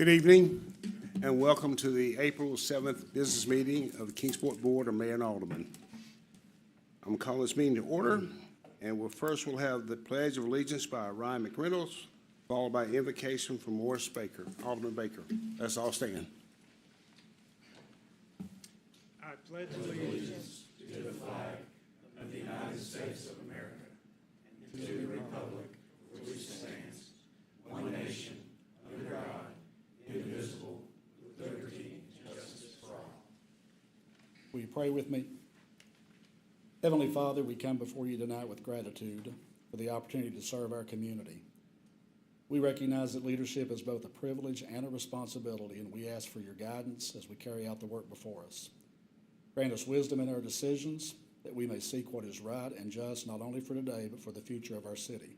Good evening, and welcome to the April 7th business meeting of the Kingsport Board of Mayor and Aldermen. I'm calling this meeting to order, and we'll have the Pledge of Allegiance by Ryan McReynolds, followed by invocation from Morris Baker, Alderman Baker. Let's all stand. I pledge allegiance to the flag of the United States of America and to the republic for which it stands, one nation, under God, indivisible, with liberty and justice for all. Will you pray with me? Heavenly Father, we come before you tonight with gratitude for the opportunity to serve our community. We recognize that leadership is both a privilege and a responsibility, and we ask for your guidance as we carry out the work before us. Grant us wisdom in our decisions, that we may seek what is right and just, not only for today, but for the future of our city.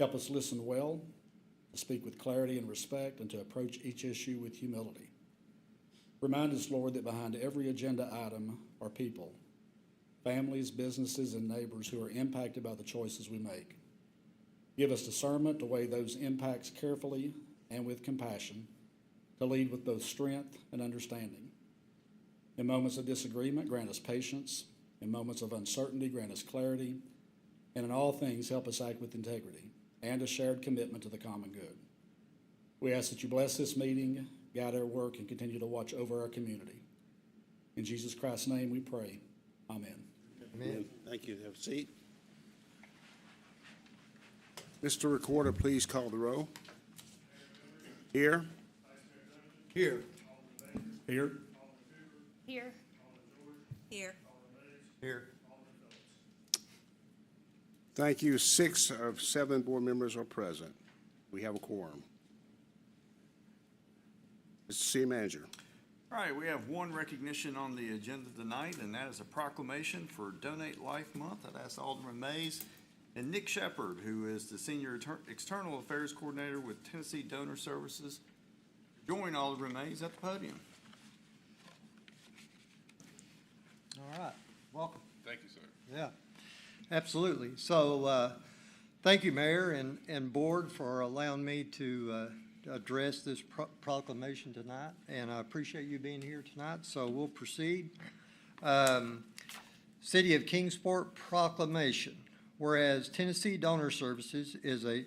Help us listen well, to speak with clarity and respect, and to approach each issue with humility. Remind us, Lord, that behind every agenda item are people, families, businesses, and neighbors who are impacted by the choices we make. Give us discernment to weigh those impacts carefully and with compassion, to lead with both strength and understanding. In moments of disagreement, grant us patience. In moments of uncertainty, grant us clarity. And in all things, help us act with integrity and a shared commitment to the common good. We ask that you bless this meeting, guide our work, and continue to watch over our community. In Jesus Christ's name we pray. Amen. Amen. Thank you. Have a seat. Mr. Recorder, please call the roll. Here. Here. Here. Here. Here. Here. Thank you. 6 of 7 board members are present. We have a quorum. Mr. City Manager. All right, we have one recognition on the agenda tonight, and that is a proclamation for Donate Life Month. I'd ask Alderman Mays and Nick Shepard, who is the Senior External Affairs Coordinator with Tennessee Donor Services, join Alderman Mays at the podium. All right, welcome. Thank you, sir. Yeah, absolutely. So thank you, Mayor and Board, for allowing me to address this proclamation tonight, and I appreciate you being here tonight. So we'll proceed. City of Kingsport proclamation. Whereas Tennessee Donor Services is a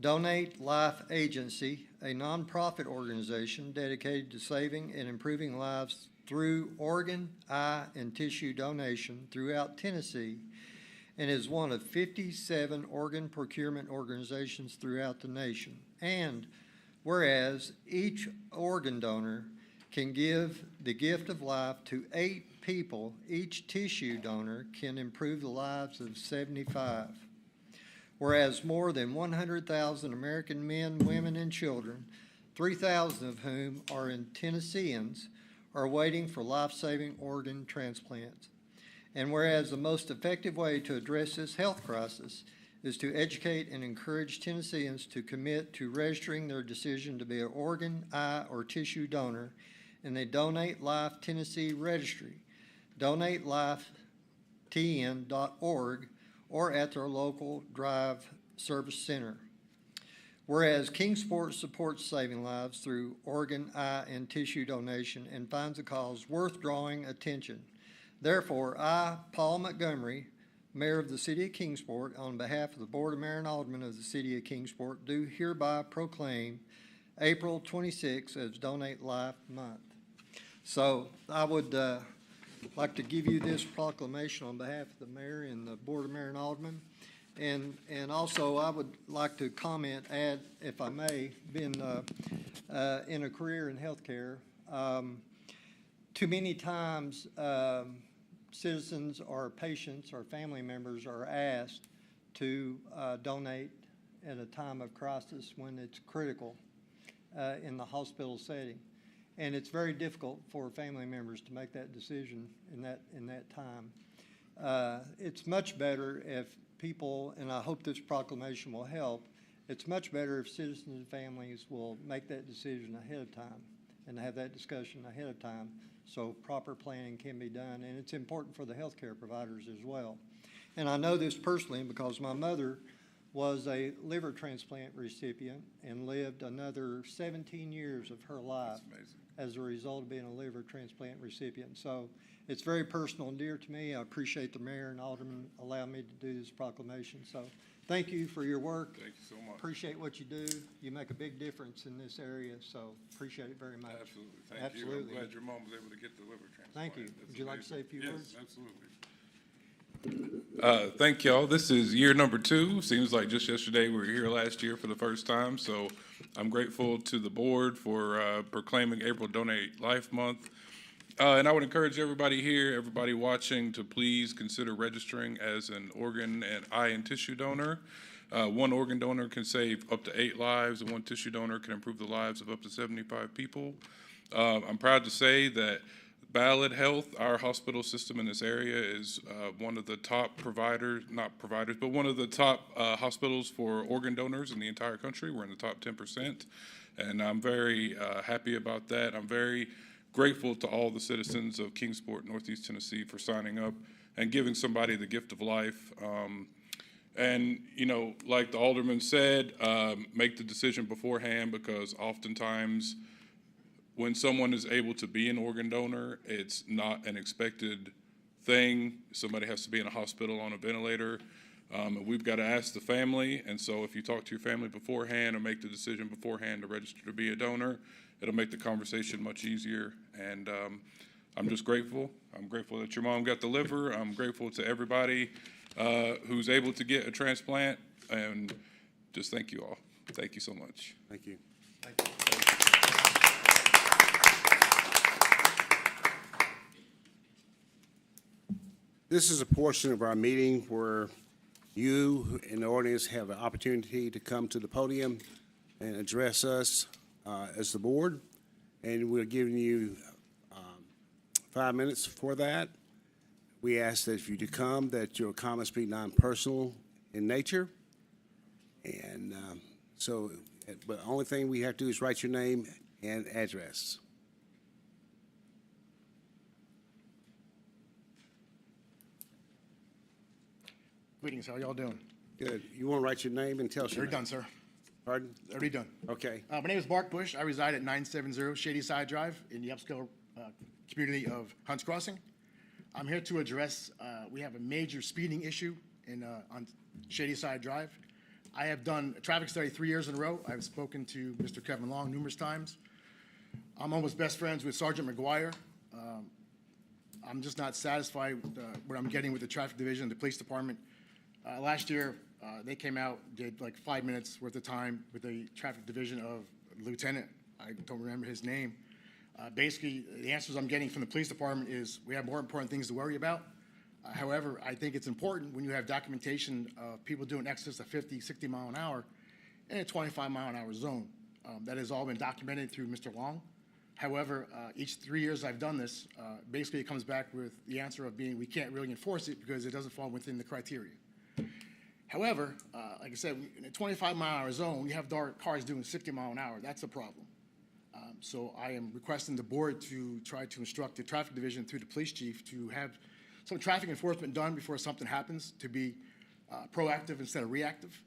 Donate Life agency, a nonprofit organization dedicated to saving and improving lives through organ, eye, and tissue donation throughout Tennessee, and is one of 57 organ procurement organizations throughout the nation. And whereas each organ donor can give the gift of life to 8 people, each tissue donor can improve the lives of 75. Whereas more than 100,000 American men, women, and children, 3,000 of whom are Tennesseans, are waiting for life-saving organ transplants. And whereas the most effective way to address this health crisis is to educate and encourage Tennesseans to commit to registering their decision to be an organ, eye, or tissue donor in the Donate Life Tennessee Registry, donatelifetn.org, or at their local Drive Service Center. Whereas Kingsport supports saving lives through organ, eye, and tissue donation and finds the cause worth drawing attention. Therefore, I, Paul Montgomery, Mayor of the City of Kingsport, on behalf of the Board of Mayor and Aldermen of the City of Kingsport, do hereby proclaim April 26th as Donate Life Month. So I would like to give you this proclamation on behalf of the Mayor and the Board of Mayor and Aldermen. And also I would like to comment, add, if I may, been in a career in healthcare, too many times citizens or patients or family members are asked to donate at a time of crisis when it's critical in the hospital setting. And it's very difficult for family members to make that decision in that time. It's much better if people, and I hope this proclamation will help, it's much better if citizens and families will make that decision ahead of time and have that discussion ahead of time so proper planning can be done. And it's important for the healthcare providers as well. And I know this personally because my mother was a liver transplant recipient and lived another 17 years of her life as a result of being a liver transplant recipient. So it's very personal and dear to me. I appreciate the mayor and alderman allowing me to do this proclamation. So thank you for your work. Thank you so much. Appreciate what you do. You make a big difference in this area, so appreciate it very much. Absolutely. Thank you. Absolutely. I'm glad your mom was able to get the liver transplant. Thank you. That's Would you like to say a amazing. few words? Yes, absolutely. Thank y'all. This is year number 2. Seems like just yesterday we were here last year for the first time. So I'm grateful to the board for proclaiming April Donate Life Month. And I would encourage everybody here, everybody watching, to please consider registering as an organ and eye and tissue donor. One organ donor can save up to 8 lives, and one tissue donor can improve the lives of up to 75 people. I'm proud to say that Ballad Health, our hospital system in this area, is one of the top providers, not providers, but one of the top hospitals for organ donors in the entire country. We're in the top 10%, and I'm very happy about that. I'm very grateful to all the citizens of Kingsport, Northeast Tennessee, for signing up and giving somebody the gift of life. And, you know, like the alderman said, make the decision beforehand, because oftentimes when someone is able to be an organ donor, it's not an expected thing. Somebody has to be in a hospital on a ventilator. And we've got to ask the family. And so if you talk to your family beforehand or make the decision beforehand to register to be a donor, it'll make the conversation much easier. And I'm just grateful. I'm grateful that your mom got the liver. I'm grateful to everybody who's able to get a transplant. And just thank you all. Thank you so much. Thank you. This is a portion of our meeting where you in the audience have an opportunity to come to the podium and address us as the board. And we're giving you 5 minutes for that. We ask that if you do come, that your comments be non-personal in nature. And but the only thing we have to do is write your name and address. Greetings, how y'all doing? Good. You want to write your name and tell us your Already name? done, sir. Pardon? Already done. Okay. My name is Mark Bush. I reside at 970 Shady Side Drive in the upscale community of Hunts Crossing. I'm here to address, we have a major speeding issue on Shady Side Drive. I have done a traffic study 3 years in a row. I've spoken to Mr. Kevin Long numerous times. I'm almost best friends with Sergeant McGuire. I'm just not satisfied with what I'm getting with the traffic division, the police department. Last year, they came out, did like 5 minutes worth of time with the traffic division of Lieutenant, I don't remember his name. Basically, the answers I'm getting from the police department is we have more important things to worry about. However, I think it's important when you have documentation of people doing excess of 50, 60 mile an hour in a 25 mile an hour zone. That has all been documented through Mr. Long. However, each 3 years I've done this, basically it comes back with the answer of being we can't really enforce it because it doesn't fall within the criteria. However, like I said, in a 25 mile an hour zone, we have cars doing 60 mile an hour. That's a problem. So I am requesting the board to try to instruct the traffic division through the police chief to have some traffic enforcement done before something happens, to be proactive instead of reactive.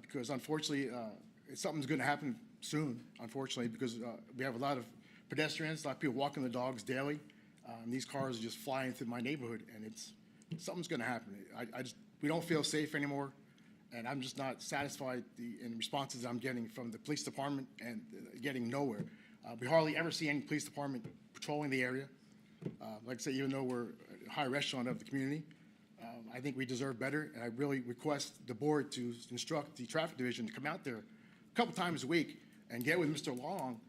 Because unfortunately, something's going to happen soon, unfortunately, because we have a lot of pedestrians, a lot of people walking their dogs daily. And these cars are just flying through my neighborhood, and something's going to happen. We don't feel safe anymore, and I'm just not satisfied in the responses I'm getting from the police department and getting nowhere. We hardly ever see any police department patrolling the area. Like I say, even though we're a high echelon of the community, I think we deserve better, and I really request the board to instruct the traffic division to come out there a couple times a week and get with Mr. Long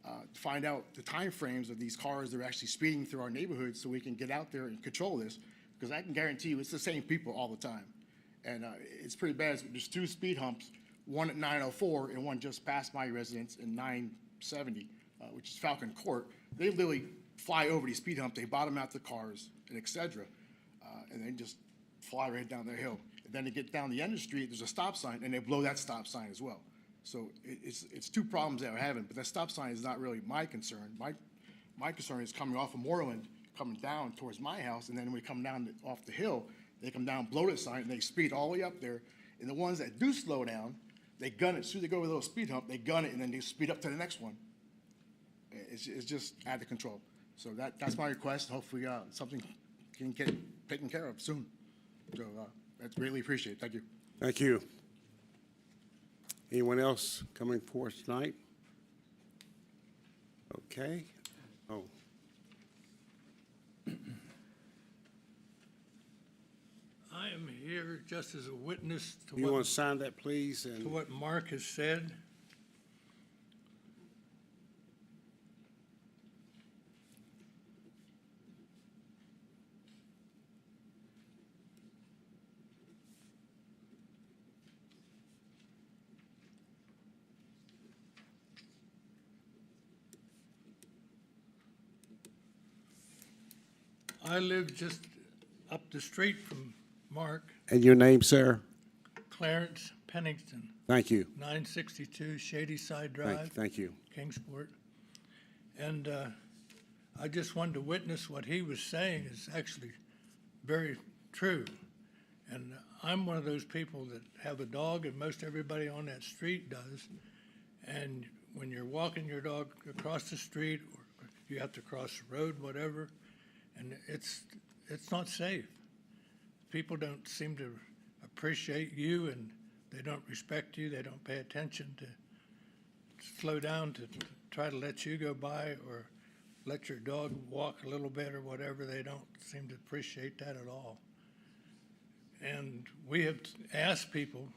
to find out the time frames of these cars that are actually speeding through our neighborhood so we can get out there and control this, because I can guarantee you it's the same people all the time. And it's pretty bad. There's 2 speed humps, one at 904 and one just past my residence in 970, which is Falcon Court. They literally fly over these speed humps, they bottom out the cars, and et cetera, and then just fly right down their hill. And then they get down the end of the street, there's a stop sign, and they blow that stop sign as well. So it's 2 problems that we're having, but that stop sign is not really my concern. My concern is coming off of Moreland, coming down towards my house, and then when we come down off the hill, they come down, blow the sign, and they speed all the way up there And the ones that do slow down, they gun it. As soon as they go over a little speed hump, they gun it, and then they speed up to the next one. It's just out of control. So that's my request. Hopefully, something can get taken care of soon. So that's greatly appreciated. Thank you. Thank you. Anyone else coming for us tonight? Okay. Oh, I am here just as a witness to you want to sign that, please? to And what Mark has said. I live just up the street from Mark, and your name, sir? Clarence Pennington, Thank you. 962 Shady Side Drive, Thank you. Kingsport. And I just wanted to witness what he was saying is actually very true. And I'm one of those people that have a dog, and most everybody on that street does. And when you're walking your dog across the street, or you have to cross the road, whatever, and it's not safe. People don't seem to appreciate you, and they don't respect you. They don't pay attention to slow down to try to let you go by or let your dog walk a little bit or whatever. They don't seem to appreciate that at all. And we have asked people,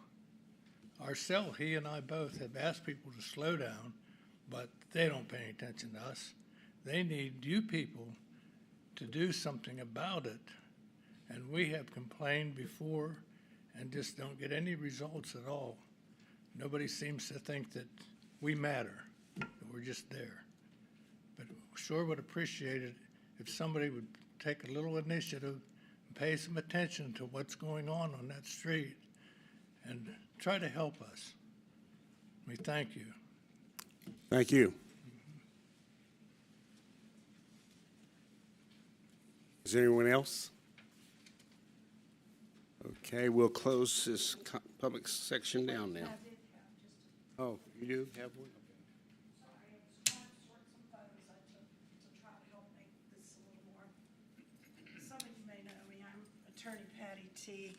ourselves, he and I both have asked people to slow down, but they don't pay any attention to us. They need you people to do something about it. And we have complained before and just don't get any results at all. Nobody seems to think that we matter, that we're just there. But sure would appreciate it if somebody would take a little initiative and pay some attention to what's going on that street and try to help us. We thank you. Thank you. Is there anyone else? Okay, we'll close this public section down now. Oh, you do have one? Sorry, I was trying to sort some photos I took to try to help make this a little more. Some of you may know me, I'm Attorney Patty Teague.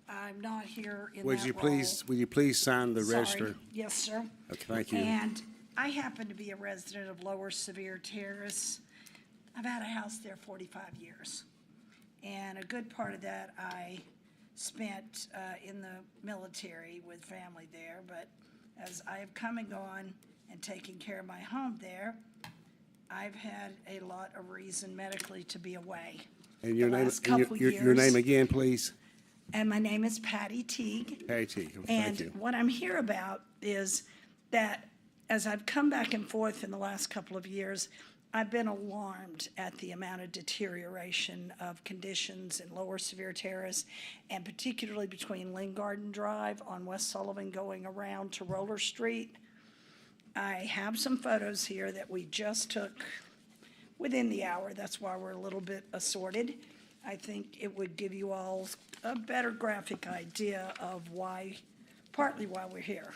I'm not here in that role. Would you please sign the Sorry. register? Yes, sir. Okay, thank you. And I happen to be a resident of Lower Sevier Terrace. I've had a house there 45 years. And a good part of that I spent in the military with family there. But as I have come and gone and taken care of my home there, I've had a lot of reason medically to be away. And your the name, last and couple your years. name again, please? And my name is Patty Teague. Patty Teague. Thank And you. what I'm here about is that as I've come back and forth in the last couple of years, I've been alarmed at the amount of deterioration of conditions in Lower Sevier Terrace, and particularly between Lynn Garden Drive on West Sullivan going around to Roller Street. I have some photos here that we just took within the hour. That's why we're a little bit assorted. I think it would give you all a better graphic idea of partly why we're here.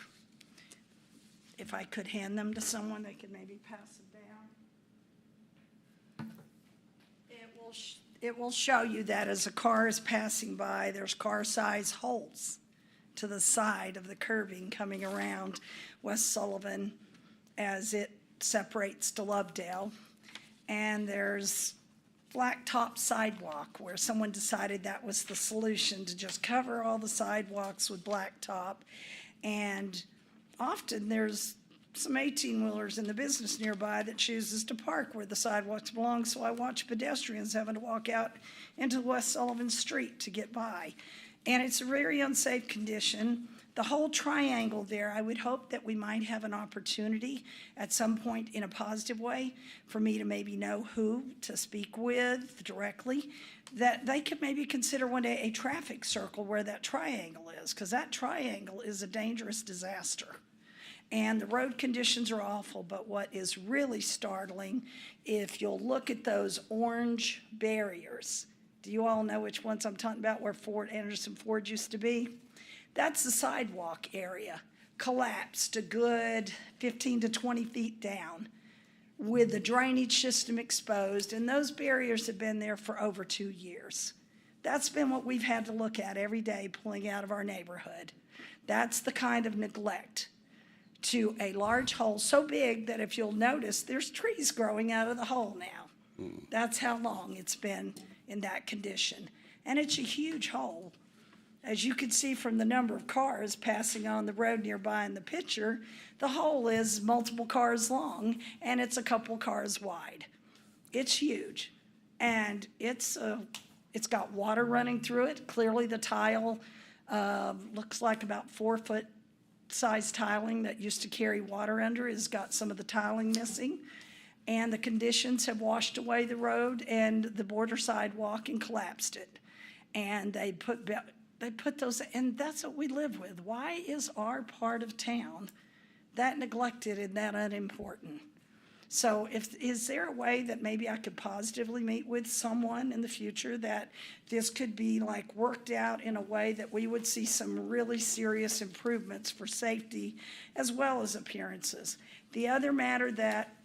If I could hand them to someone, they could maybe pass them down. It will show you that as a car is passing by, there's car-size holes to the side of the curbing coming around West Sullivan as it separates to Lovedale. And there's blacktop sidewalk where someone decided that was the solution, to just cover all the sidewalks with blacktop. And often there's some 18-wheelers in the business nearby that chooses to park where the sidewalks belong, so I watch pedestrians having to walk out into West Sullivan Street to get by. And it's a very unsafe condition. The whole triangle there, I would hope that we might have an opportunity at some point in a positive way for me to maybe know who to speak with directly, that they could maybe consider one day a traffic circle where that triangle is, because that triangle is a dangerous disaster. And the road conditions are awful, but what is really startling, if you'll look at those orange barriers, do you all know which ones I'm talking about, where Anderson Ford used to be? That's the sidewalk area, collapsed a good 15 to 20 feet down with the drainage system exposed, and those barriers have been there for over 2 years. That's been what we've had to look at every day pulling out of our neighborhood. That's the kind of neglect to a large hole so big that if you'll notice, there's trees growing out of the hole now. That's how long it's been in that condition. And it's a huge hole. As you can see from the number of cars passing on the road nearby in the picture, the hole is multiple cars long and it's a couple cars wide. It's huge. And it's got water running through it. Clearly the tile looks like about 4-foot size tiling that used to carry water under has got some of the tiling missing. And the conditions have washed away the road and the border sidewalk and collapsed it. And they put those, and that's what we live with. Why is our part of town that neglected and that unimportant? So is there a way that maybe I could positively meet with someone in the future that this could be like worked out in a way that we would see some really serious improvements for safety as well as appearances? The other matter that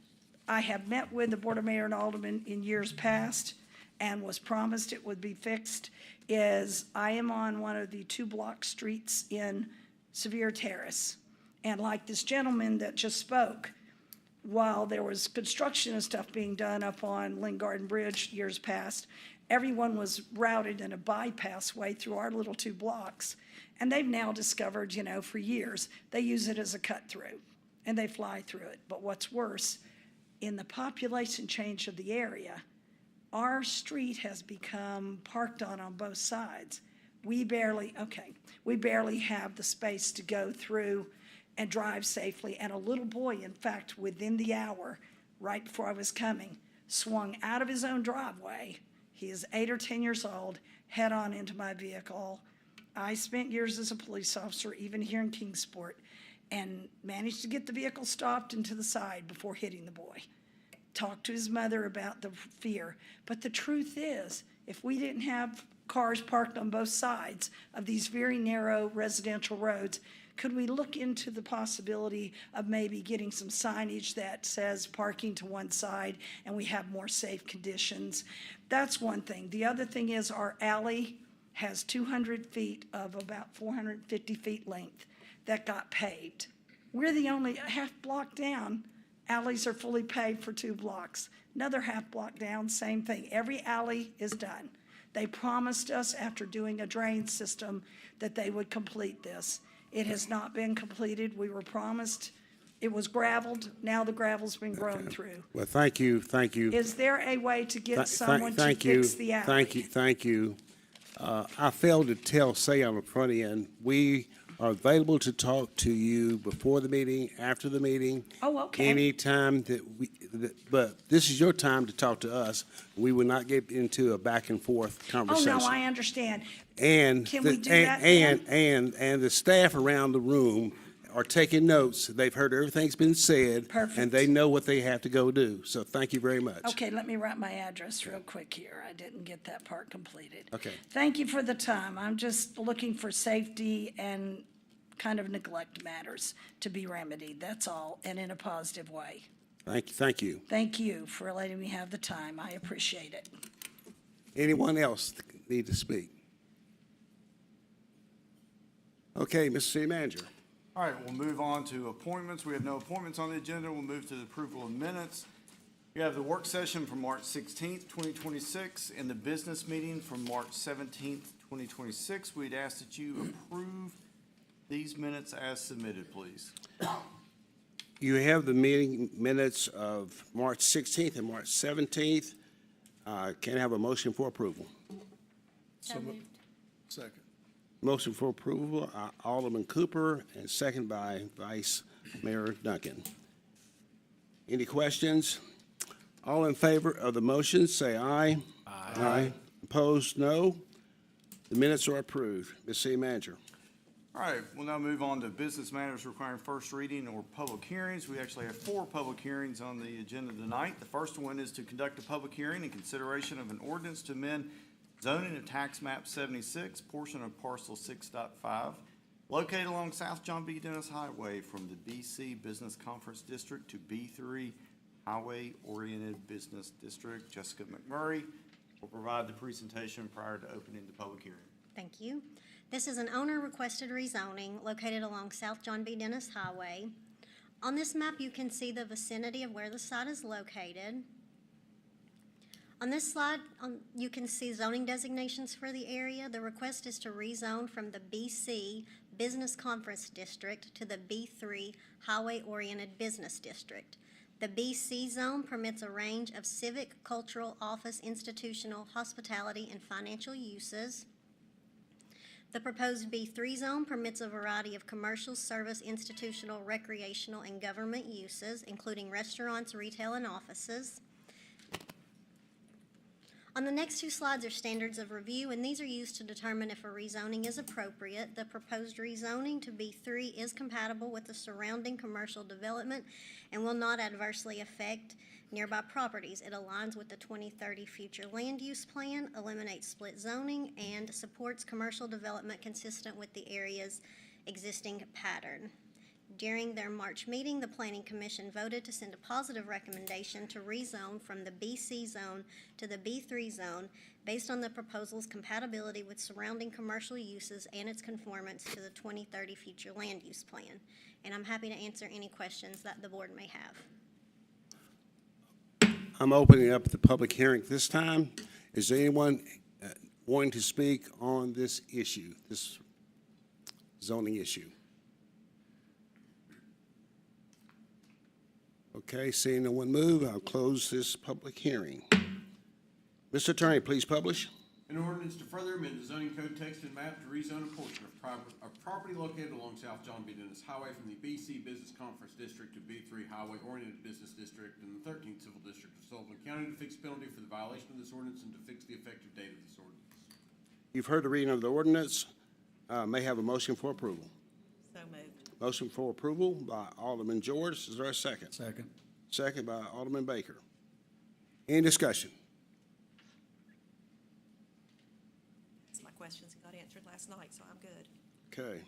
I have met with the Board of Mayor and Aldermen in years past and was promised it would be fixed is I am on one of the 2-block streets in Sevier Terrace. And like this gentleman that just spoke, while there was construction and stuff being done up on Lynn Garden Bridge years past, everyone was routed in a bypass way through our little 2 blocks. And they've now discovered, for years, they use it as a cut through and they fly through it. But what's worse, in the population change of the area, our street has become parked on both sides. We barely have the space to go through and drive safely. And a little boy, in fact, within the hour, right before I was coming, swung out of his own driveway. He is 8 or 10 years old, head on into my vehicle. I spent years as a police officer, even here in Kingsport, and managed to get the vehicle stopped and to the side before hitting the boy. Talked to his mother about the fear. But the truth is, if we didn't have cars parked on both sides of these very narrow residential roads, could we look into the possibility of maybe getting some signage that says parking to one side and we have more safe conditions? That's one thing. The other thing is our alley has 200 feet of about 450 feet length that got paved. We're the only half block down. Alleys are fully paved for 2 blocks. Another half block down, same thing. Every alley is done. They promised us after doing a drain system that they would complete this. It has not been completed. We were promised. It was gravelled. Now the gravel's been grown through. Well, thank you. Is there a way to get someone to fix the alley? Thank you. I failed to say on the front end, we are available to talk to you before the meeting, after the meeting. Oh, okay. Anytime but this is your time to talk to us. We will not get into a back and forth conversation. Oh, no, I understand. And Can we do that then? and the staff around the room are taking notes. They've heard everything's been said. Perfect. And they know what they have to go do. So thank you very much. Okay, let me write my address real quick here. I didn't get that part completed. Okay. Thank you for the time. I'm just looking for safety and kind of neglect matters to be remedied. That's all, and in a positive way. Thank you. Thank you for letting me have the time. I appreciate it. Anyone else need to speak? Okay, Mr. City Manager. All right, we'll move on to appointments. We have no appointments on the agenda. We'll move to the approval of minutes. We have the work session from March 16th, 2026, and the business meeting from March 17th, 2026. We'd ask that you approve these minutes as submitted, please. You have the meeting minutes of March 16th and March 17th. Can I have a motion for approval? Second. Motion for approval, Alderman Cooper, and second by Vice Mayor Duncan. Any questions? All in favor of the motion, say aye. Aye. Opposed, no. The minutes are approved. Ms. City Manager. All right, we'll now move on to business matters requiring first reading or public hearings. We actually have 4 public hearings on the agenda tonight. The first one is to conduct a public hearing in consideration of an ordinance to amend zoning of tax map 76, portion of parcel 6.5, located along South John B. Dennis Highway from the BC Business Conference District to B3 Highway-Oriented Business District. Jessica McMurray will provide the presentation prior to opening the public hearing. Thank you. This is an owner-requested rezoning located along South John B. Dennis Highway. On this map, you can see the vicinity of where the site is located. On this slide, you can see zoning designations for the area. The request is to rezone from the BC Business Conference District to the B3 Highway-Oriented Business District. The BC zone permits a range of civic, cultural, office, institutional, hospitality, and financial uses. The proposed B3 zone permits a variety of commercial, service, institutional, recreational, and government uses, including restaurants, retail, and offices. On the next two slides are standards of review, and these are used to determine if a rezoning is appropriate. The proposed rezoning to B3 is compatible with the surrounding commercial development and will not adversely affect nearby properties. It aligns with the 2030 future land use plan, eliminates split zoning, and supports commercial development consistent with the area's existing pattern. During their March meeting, the Planning Commission voted to send a positive recommendation to rezone from the BC zone to the B3 zone based on the proposal's compatibility with surrounding commercial uses and its conformance to the 2030 future land use plan. And I'm happy to answer any questions that the board may have. I'm opening up the public hearing this time. Is there anyone wanting to speak on this issue, this zoning issue? Okay, seeing no one move, I'll close this public hearing. Mr. Attorney, please publish. An ordinance to further amend the zoning code text and map to rezone a portion of property located along South John B. Dennis Highway from the BC Business Conference District to B3 Highway-Oriented Business District in the 13th Civil District of Sullivan County to fix penalty for the violation of this ordinance and to fix the effective date of this ordinance. You've heard the reading of the ordinance. May I have a motion for approval. So moved. Motion for approval by Alderman George. Is there a second? Second. Second by Alderman Baker. Any discussion? That's my questions that got answered last night, so I'm good. Okay.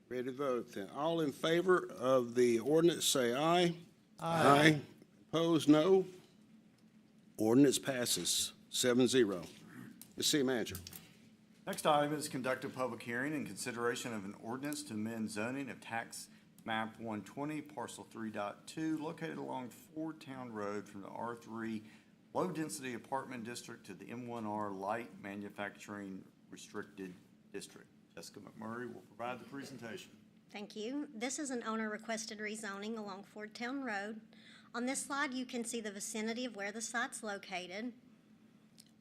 Ready to vote then. All in favor of the ordinance, say aye. Aye. Opposed, no. Ordinance passes 7-0. The city manager. Next item is conduct a public hearing in consideration of an ordinance to amend zoning of tax map 120, parcel 3.2, located along Ford Town Road from the R3 low-density apartment district to the M1R light manufacturing restricted district. Jessica McMurray will provide the presentation. Thank you. This is an owner-requested rezoning along Ford Town Road. On this slide, you can see the vicinity of where the site's located.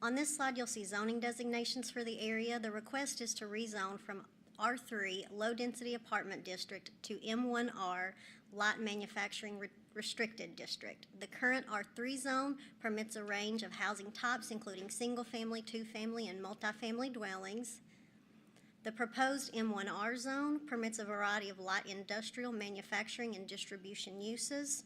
On this slide, you'll see zoning designations for the area. The request is to rezone from R3 low-density apartment district to M1R light manufacturing restricted district. The current R3 zone permits a range of housing types, including single-family, two-family, and multifamily dwellings. The proposed M1R zone permits a variety of light industrial, manufacturing, and distribution uses.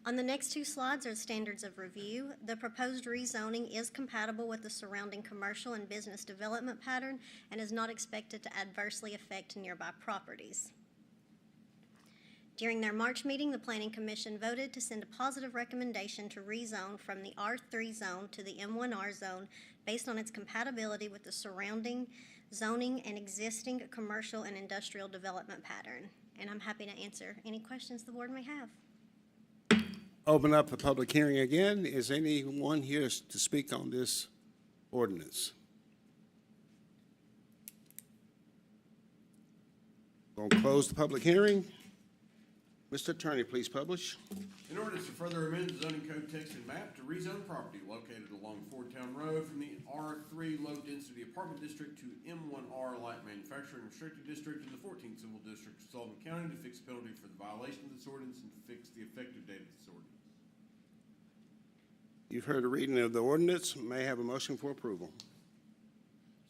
On the next two slides are standards of review. The proposed rezoning is compatible with the surrounding commercial and business development pattern and is not expected to adversely affect nearby properties. During their March meeting, the Planning Commission voted to send a positive recommendation to rezone from the R3 zone to the M1R zone based on its compatibility with the surrounding zoning and existing commercial and industrial development pattern. And I'm happy to answer any questions the board may have. Open up the public hearing again. Is anyone here to speak on this ordinance? Going to close the public hearing. Mr. Attorney, please publish. An ordinance to further amend the zoning code text and map to rezone property located along Ford Town Road from the R3 low-density apartment district to M1R light manufacturing restricted district in the 14th Civil District of Sullivan County to fix penalty for the violation of this ordinance and to fix the effective date of this ordinance. You've heard the reading of the ordinance. May I have a motion for approval?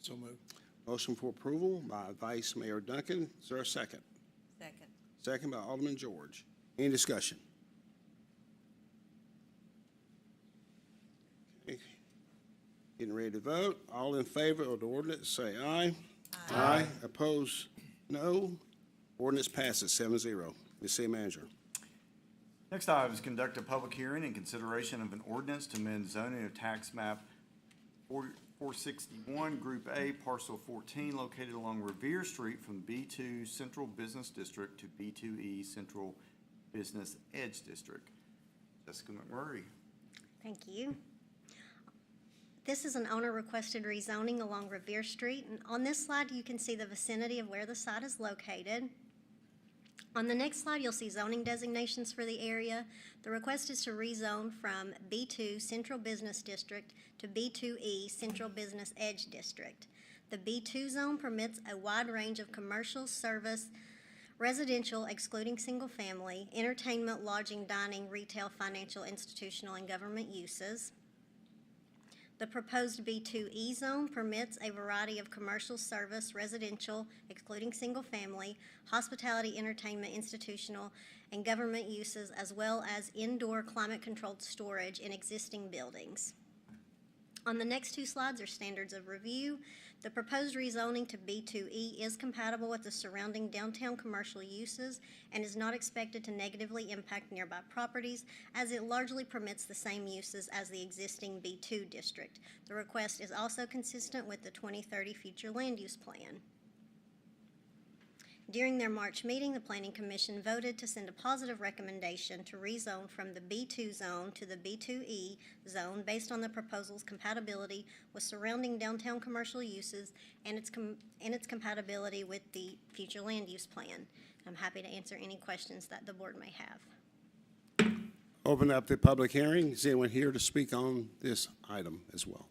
So moved. Motion for approval by Vice Mayor Duncan. Is there a second? Second. Second by Alderman George. Any discussion? Okay. Getting ready to vote. All in favor of the ordinance, say aye. Aye. Opposed, no. Ordinance passes 7-0. Ms. City Manager. Next item is conduct a public hearing in consideration of an ordinance to amend zoning of tax map 461, Group A, Parcel 14, located along Revere Street from B2 Central Business District to B2E Central Business Edge District. Jessica McMurray. Thank you. This is an owner-requested rezoning along Revere Street, and on this slide, you can see the vicinity of where the site is located. On the next slide, you'll see zoning designations for the area. The request is to rezone from B2 Central Business District to B2E Central Business Edge District. The B2 zone permits a wide range of commercial, service, residential, excluding single-family, entertainment, lodging, dining, retail, financial, institutional, and government uses. The proposed B2E zone permits a variety of commercial, service, residential, excluding single-family, hospitality, entertainment, institutional, and government uses, as well as indoor climate-controlled storage in existing buildings. On the next two slides are standards of review. The proposed rezoning to B2E is compatible with the surrounding downtown commercial uses and is not expected to negatively impact nearby properties, as it largely permits the same uses as the existing B2 district. The request is also consistent with the 2030 future land use plan. During their March meeting, the Planning Commission voted to send a positive recommendation to rezone from the B2 zone to the B2E zone based on the proposal's compatibility with surrounding downtown commercial uses and its compatibility with the future land use plan. I'm happy to answer any questions that the board may have. Open up the public hearing. Is anyone here to speak on this item as well?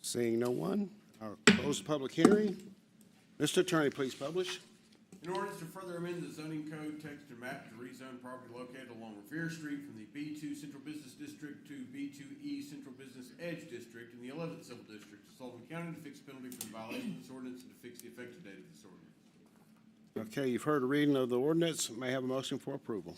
Seeing no one, I'll close the public hearing. Mr. Attorney, please publish. In order to further amend the zoning code text and map to rezone property located along Revere Street from the B2 Central Business District to B2E Central Business Edge District in the 11th Civil District of Sullivan County to fix penalty for the violation of this ordinance and to fix the effective date of this ordinance. Okay, you've heard a reading of the ordinance. May I have a motion for approval?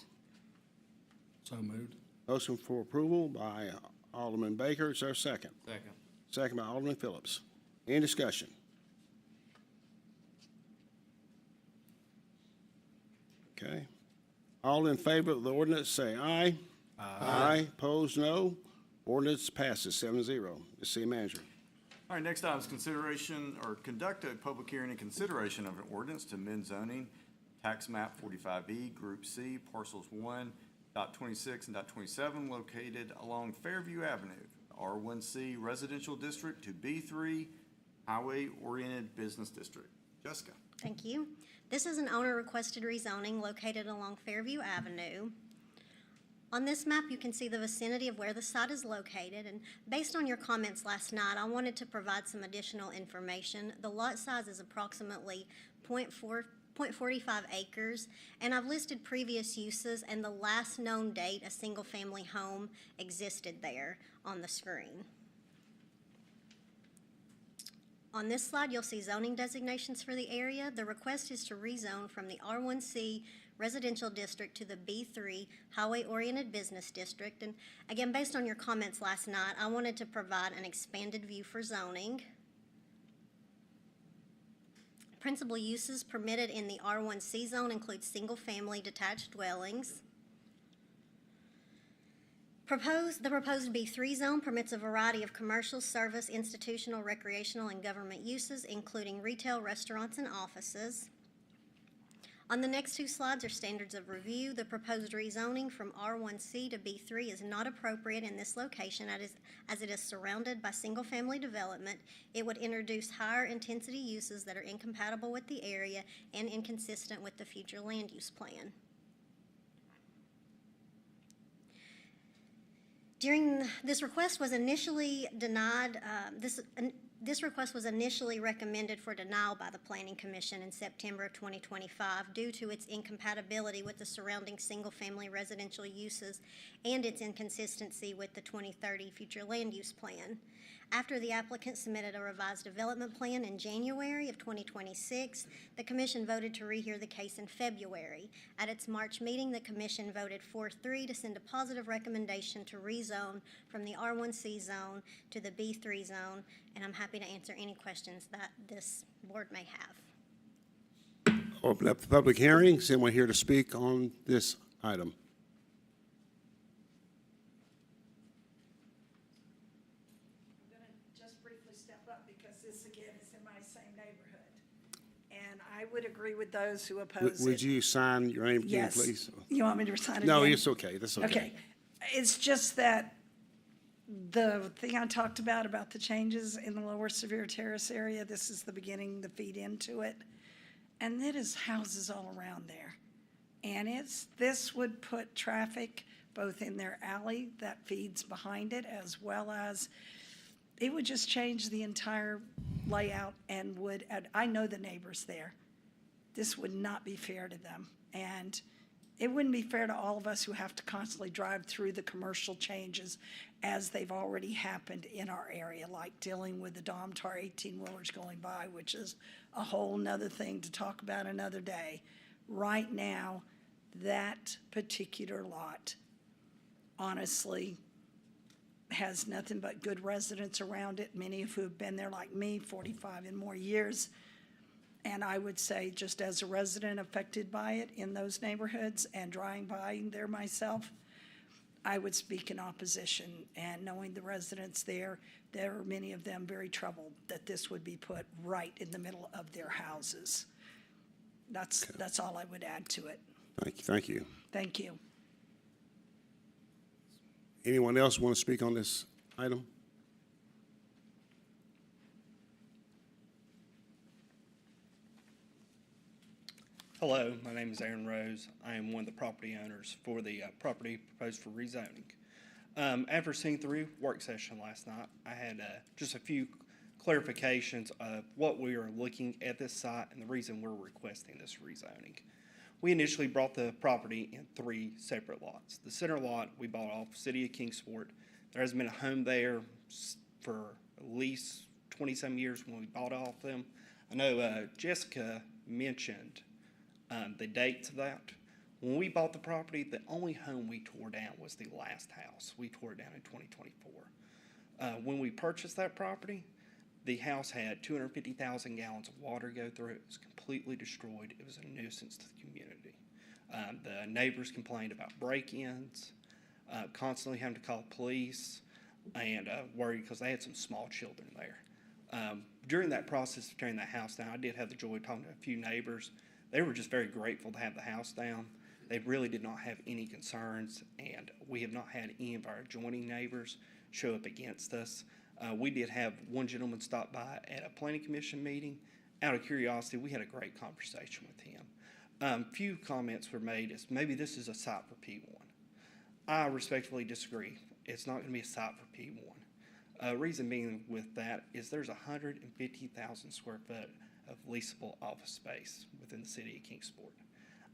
So moved. Motion for approval by Alderman Baker. Is there a second? Second. Second by Alderman Phillips. Any discussion? Okay. All in favor of the ordinance, say aye. Aye. Opposed, no. Ordinance passes 7-0. Ms. City Manager. All right, next item is consideration or conduct a public hearing in consideration of an ordinance to amend zoning, tax map 45E, Group C, parcels 1.26 and .27 located along Fairview Avenue, R1C Residential District to B3 Highway-Oriented Business District. Jessica. Thank you. This is an owner-requested rezoning located along Fairview Avenue. On this map, you can see the vicinity of where the site is located, and based on your comments last night, I wanted to provide some additional information. The lot size is approximately 0.45 acres, and I've listed previous uses and the last known date a single-family home existed there on the screen. On this slide, you'll see zoning designations for the area. The request is to rezone from the R1C Residential District to the B3 Highway-Oriented Business District. And again, based on your comments last night, I wanted to provide an expanded view for zoning. Principal uses permitted in the R1C zone include single-family detached dwellings. The proposed B3 zone permits a variety of commercial, service, institutional, recreational, and government uses, including retail, restaurants, and offices. On the next two slides are standards of review. The proposed rezoning from R1C to B3 is not appropriate in this location as it is surrounded by single-family development. It would introduce higher intensity uses that are incompatible with the area and inconsistent with the future land use plan. This request was initially denied. This request was initially recommended for denial by the Planning Commission in September of 2025 due to its incompatibility with the surrounding single-family residential uses and its inconsistency with the 2030 future land use plan. After the applicant submitted a revised development plan in January of 2026, the Commission voted to rehear the case in February. At its March meeting, the Commission voted 4-3 to send a positive recommendation to rezone from the R1C zone to the B3 zone, and I'm happy to answer any questions that this board may have. Open up the public hearing. Is anyone here to speak on this item? I'm going to just briefly step up because this again is in my same neighborhood. And I would agree with those who oppose it. Would you sign your name again, Yes. please? You want me to sign it No, again? it's okay. That's okay. Okay. It's just that the thing I talked about the changes in the lower severe terrace area, this is the beginning to feed into it. And it is houses all around there. And this would put traffic both in their alley that feeds behind it, as well as, it would just change the entire layout and I know the neighbors there. This would not be fair to them. And it wouldn't be fair to all of us who have to constantly drive through the commercial changes as they've already happened in our area, like dealing with the Domtar 18-wheelers going by, which is a whole nother thing to talk about another day. Right now, that particular lot, honestly, has nothing but good residents around it, many of who have been there like me, 45 and more years. And I would say, just as a resident affected by it in those neighborhoods and driving by there myself, I would speak in opposition. And knowing the residents there are many of them very troubled that this would be put right in the middle of their houses. That's all I would add to it. Thank you. Thank you. Anyone else want to speak on this item? Hello, my name is Aaron Rose. I am one of the property owners for the property proposed for rezoning. After seeing the work session last night, I had just a few clarifications of what we are looking at this site and the reason we're requesting this rezoning. We initially brought the property in 3 separate lots. The center lot we bought off City of Kingsport. There hasn't been a home there for at least 20-some years when we bought off them. I know Jessica mentioned the dates of that. When we bought the property, the only home we tore down was the last house. We tore it down in 2024. When we purchased that property, the house had 250,000 gallons of water go through it. It was completely destroyed. It was a nuisance to the community. The neighbors complained about break-ins, constantly having to call police, and worried because they had some small children there. During that process of tearing that house down, I did have the joy of talking to a few neighbors. They were just very grateful to have the house down. They really did not have any concerns, and we have not had any of our adjoining neighbors show up against us. We did have one gentleman stop by at a planning commission meeting. Out of curiosity, we had a great conversation with him. Few comments were made as maybe this is a site for P1. I respectfully disagree. It's not going to be a site for P1. Reason being with that is there's 150,000 square foot of leasable office space within the city of Kingsport.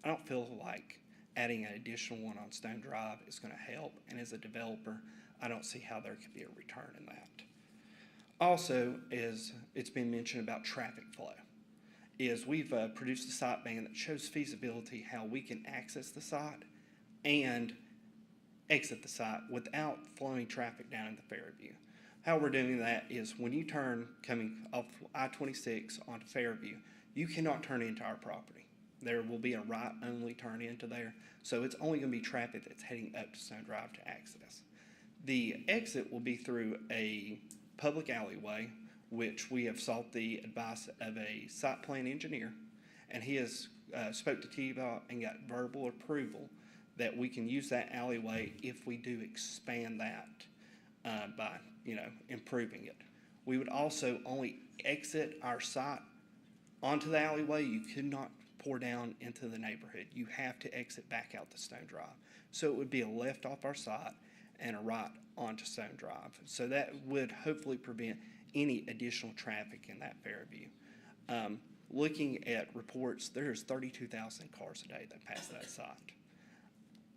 I don't feel like adding an additional one on Stone Drive is going to help, and as a developer, I don't see how there could be a return in that. Also, as it's been mentioned about traffic flow, is we've produced a site plan that shows feasibility how we can access the site and exit the site without flowing traffic down into Fairview. How we're doing that is when you turn coming off I-26 onto Fairview, you cannot turn into our property. There will be a right-only turn into there, so it's only going to be traffic that's heading up to Stone Drive to access. The exit will be through a public alleyway, which we have sought the advice of a site plan engineer, and he has spoke to T-Dot and got verbal approval that we can use that alleyway if we do expand that by improving it. We would also only exit our site onto the alleyway. You could not pour down into the neighborhood. You have to exit back out to Stone Drive. So it would be a left off our site and a right onto Stone Drive. So that would hopefully prevent any additional traffic in that Fairview. Looking at reports, there's 32,000 cars a day that pass that site.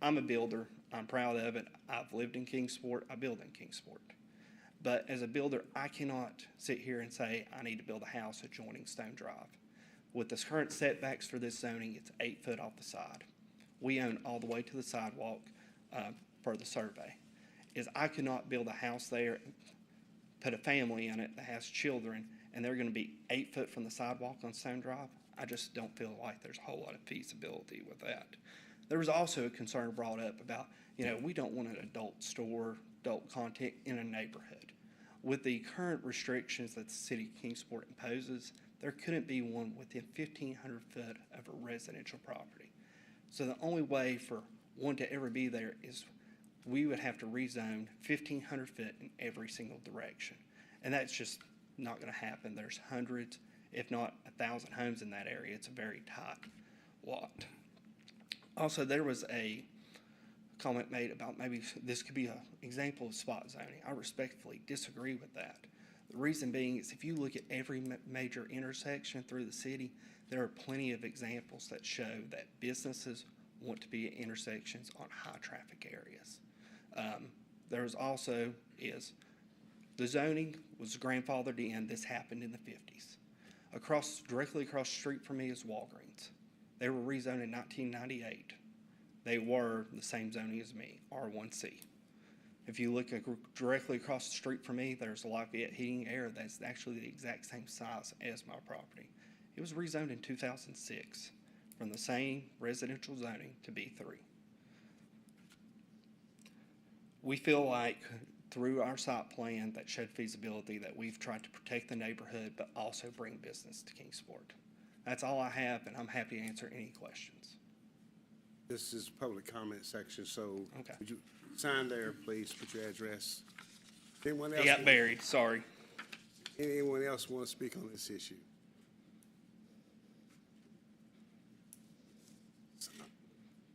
I'm a builder. I'm proud of it. I've lived in Kingsport. I build in Kingsport. But as a builder, I cannot sit here and say I need to build a house adjoining Stone Drive. With the current setbacks for this zoning, it's 8 foot off the side. We own all the way to the sidewalk per the survey. I could not build a house there, put a family in it that has children, and they're going to be 8 foot from the sidewalk on Stone Drive. I just don't feel like there's a whole lot of feasibility with that. There was also a concern brought up about, we don't want an adult store, adult content in a neighborhood. With the current restrictions that the city of Kingsport imposes, there couldn't be one within 1,500 foot of a residential property. So the only way for one to ever be there is we would have to rezone 1,500 foot in every single direction. And that's just not going to happen. There's hundreds, if not 1,000 homes in that area. It's a very tight lot. Also, there was a comment made about maybe this could be an example of spot zoning. I respectfully disagree with that. The reason being is if you look at every major intersection through the city, there are plenty of examples that show that businesses want to be at intersections on high traffic areas. There's also the zoning was grandfathered in. This happened in the 50s. Directly across the street from me is Walgreens. They were rezoned in 1998. They were the same zoning as me, R1C. If you look directly across the street from me, there's Lafayette Heating Air that's actually the exact same size as my property. It was rezoned in 2006 from the same residential zoning to B3. We feel like through our site plan that showed feasibility that we've tried to protect the neighborhood but also bring business to Kingsport. That's all I have, and I'm happy to answer any questions. This is public comment section, so Okay. would you sign there, please, put your address. Anyone else? It got buried, sorry. Anyone else want to speak on this issue?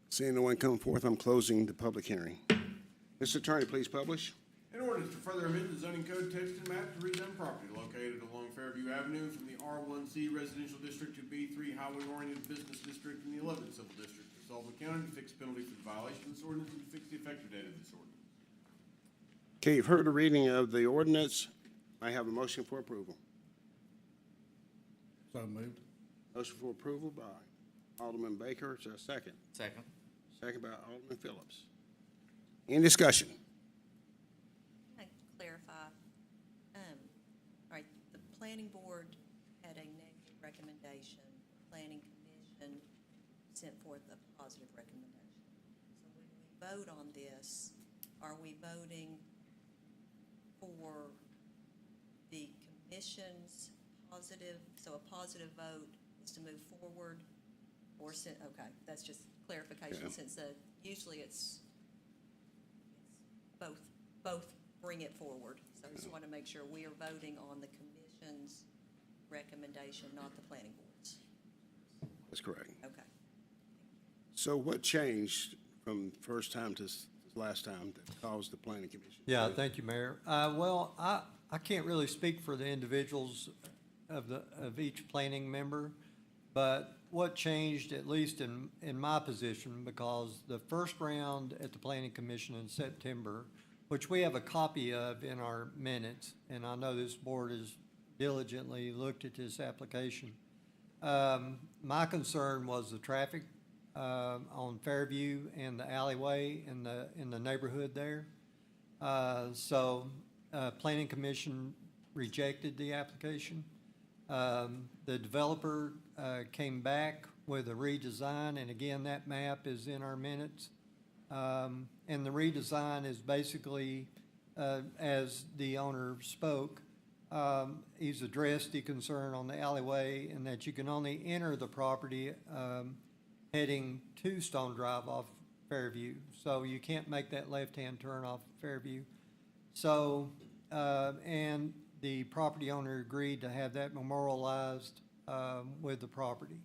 Seeing no one come forth, I'm closing the public hearing. Mr. Attorney, please publish. An ordinance to further amend the zoning code text and map to rezone property located along Fairview Avenue from the R1C residential district to B3 highway-oriented business district in the 11th civil district of Sullivan County to fix penalty for the violation of this ordinance and to fix the effective date of this ordinance. Okay, you've heard the reading of the ordinance. I have a motion for approval. So moved. Motion for approval by Alderman Baker. Is there a second? Second. Second by Alderman Phillips. Any discussion? Can I clarify? All right, the planning board had a negative recommendation. The planning commission sent forth a positive recommendation. So when we vote on this, are we voting for the commission's positive, so a positive vote is to move forward? Or, okay, that's just clarification, Yeah. since usually it's both bring it forward. So I just want to make sure we are voting on the commission's recommendation, not the planning board's. That's correct. Okay. So what changed from first time to last time that caused the planning commission? Yeah, thank you, Mayor. Well, I can't really speak for the individuals of each planning member, but what changed, at least in my position, because the first round at the Planning Commission in September, which we have a copy of in our minutes, and I know this board has diligently looked at this application. My concern was the traffic on Fairview and the alleyway in the neighborhood there. So Planning Commission rejected the application. The developer came back with a redesign, and again, that map is in our minutes. And the redesign is basically, as the owner spoke, he's addressed the concern on the alleyway and that you can only enter the property heading to Stone Drive off Fairview. So you can't make that left-hand turn off Fairview. So, and the property owner agreed to have that memorialized with the property.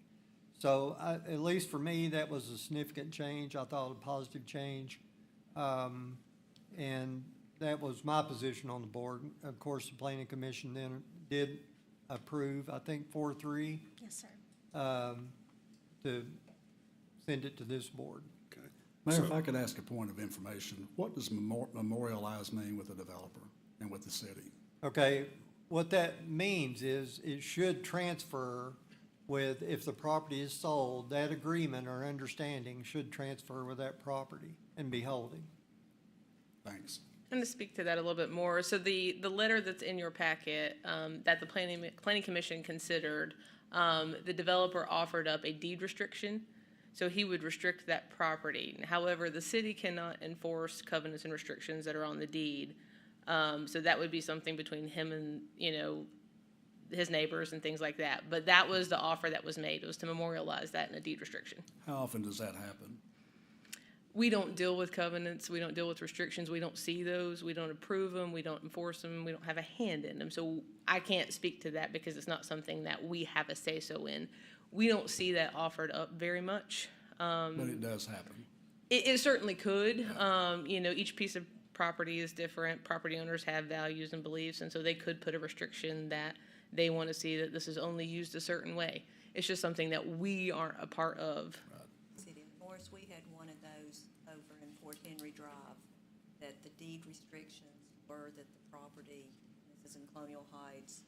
So at least for me, that was a significant change. I thought a positive change. And that was my position on the board. Of course, the planning commission then did approve, I think 4-3, Yes, sir. to send it to this board. Okay. Mayor, So- if I could ask a point of information, what does memorialize mean with the developer and with the city? Okay, what that means is it should transfer with, if the property is sold, that agreement or understanding should transfer with that property and be holding. Thanks. And to speak to that a little bit more, so the letter that's in your packet, that the planning commission considered, the developer offered up a deed restriction, so he would restrict that property. However, the city cannot enforce covenants and restrictions that are on the deed. So that would be something between him and, his neighbors and things like that. But that was the offer that was made, it was to memorialize that in a deed restriction. How often does that happen? We don't deal with covenants, we don't deal with restrictions, we don't see those, we don't approve them, we don't enforce them, we don't have a hand in them. So I can't speak to that because it's not something that we have a say-so in. We don't see that offered up very much. But it does happen. It certainly could. Each piece of property is different. Property owners have values and beliefs, and so they could put a restriction that they want to see that this is only used a certain way. It's just something that we aren't a part of. City of Morris, we had one of those over in Fort Henry Drive, that the deed restrictions were that the property, this is in Colonial Heights,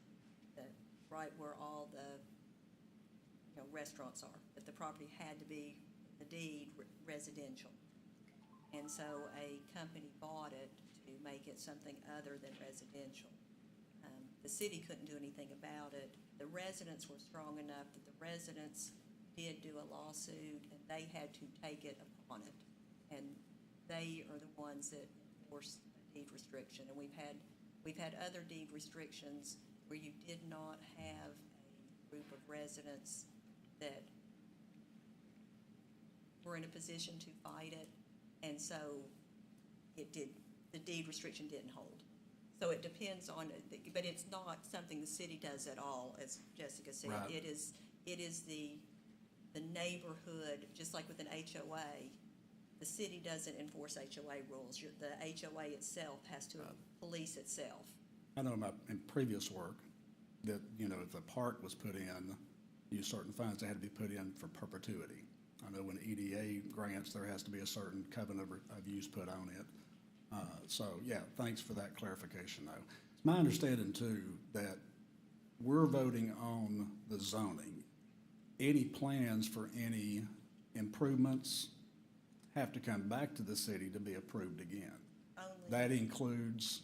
that right where all the, restaurants are, that the property had to be, the deed residential. And so a company bought it to make it something other than residential. The city couldn't do anything about it. The residents were strong enough that the residents did do a lawsuit, and they had to take it upon it. And they are the ones that enforce a deed restriction. And we've had other deed restrictions where you did not have a group of residents that were in a position to fight it, and so the deed restriction didn't hold. So it depends on, but it's not something the city does at all, as Jessica said. Right. It is the neighborhood, just like with an HOA, the city doesn't enforce HOA rules. The HOA itself has to police itself. I know in previous work that, if a park was put in, certain funds that had to be put in for perpetuity. I know when EDA grants, there has to be a certain covenant of use put on it. Thanks for that clarification, though. It's my understanding, too, that we're voting on the zoning. Any plans for any improvements have to come back to the city to be approved again. That includes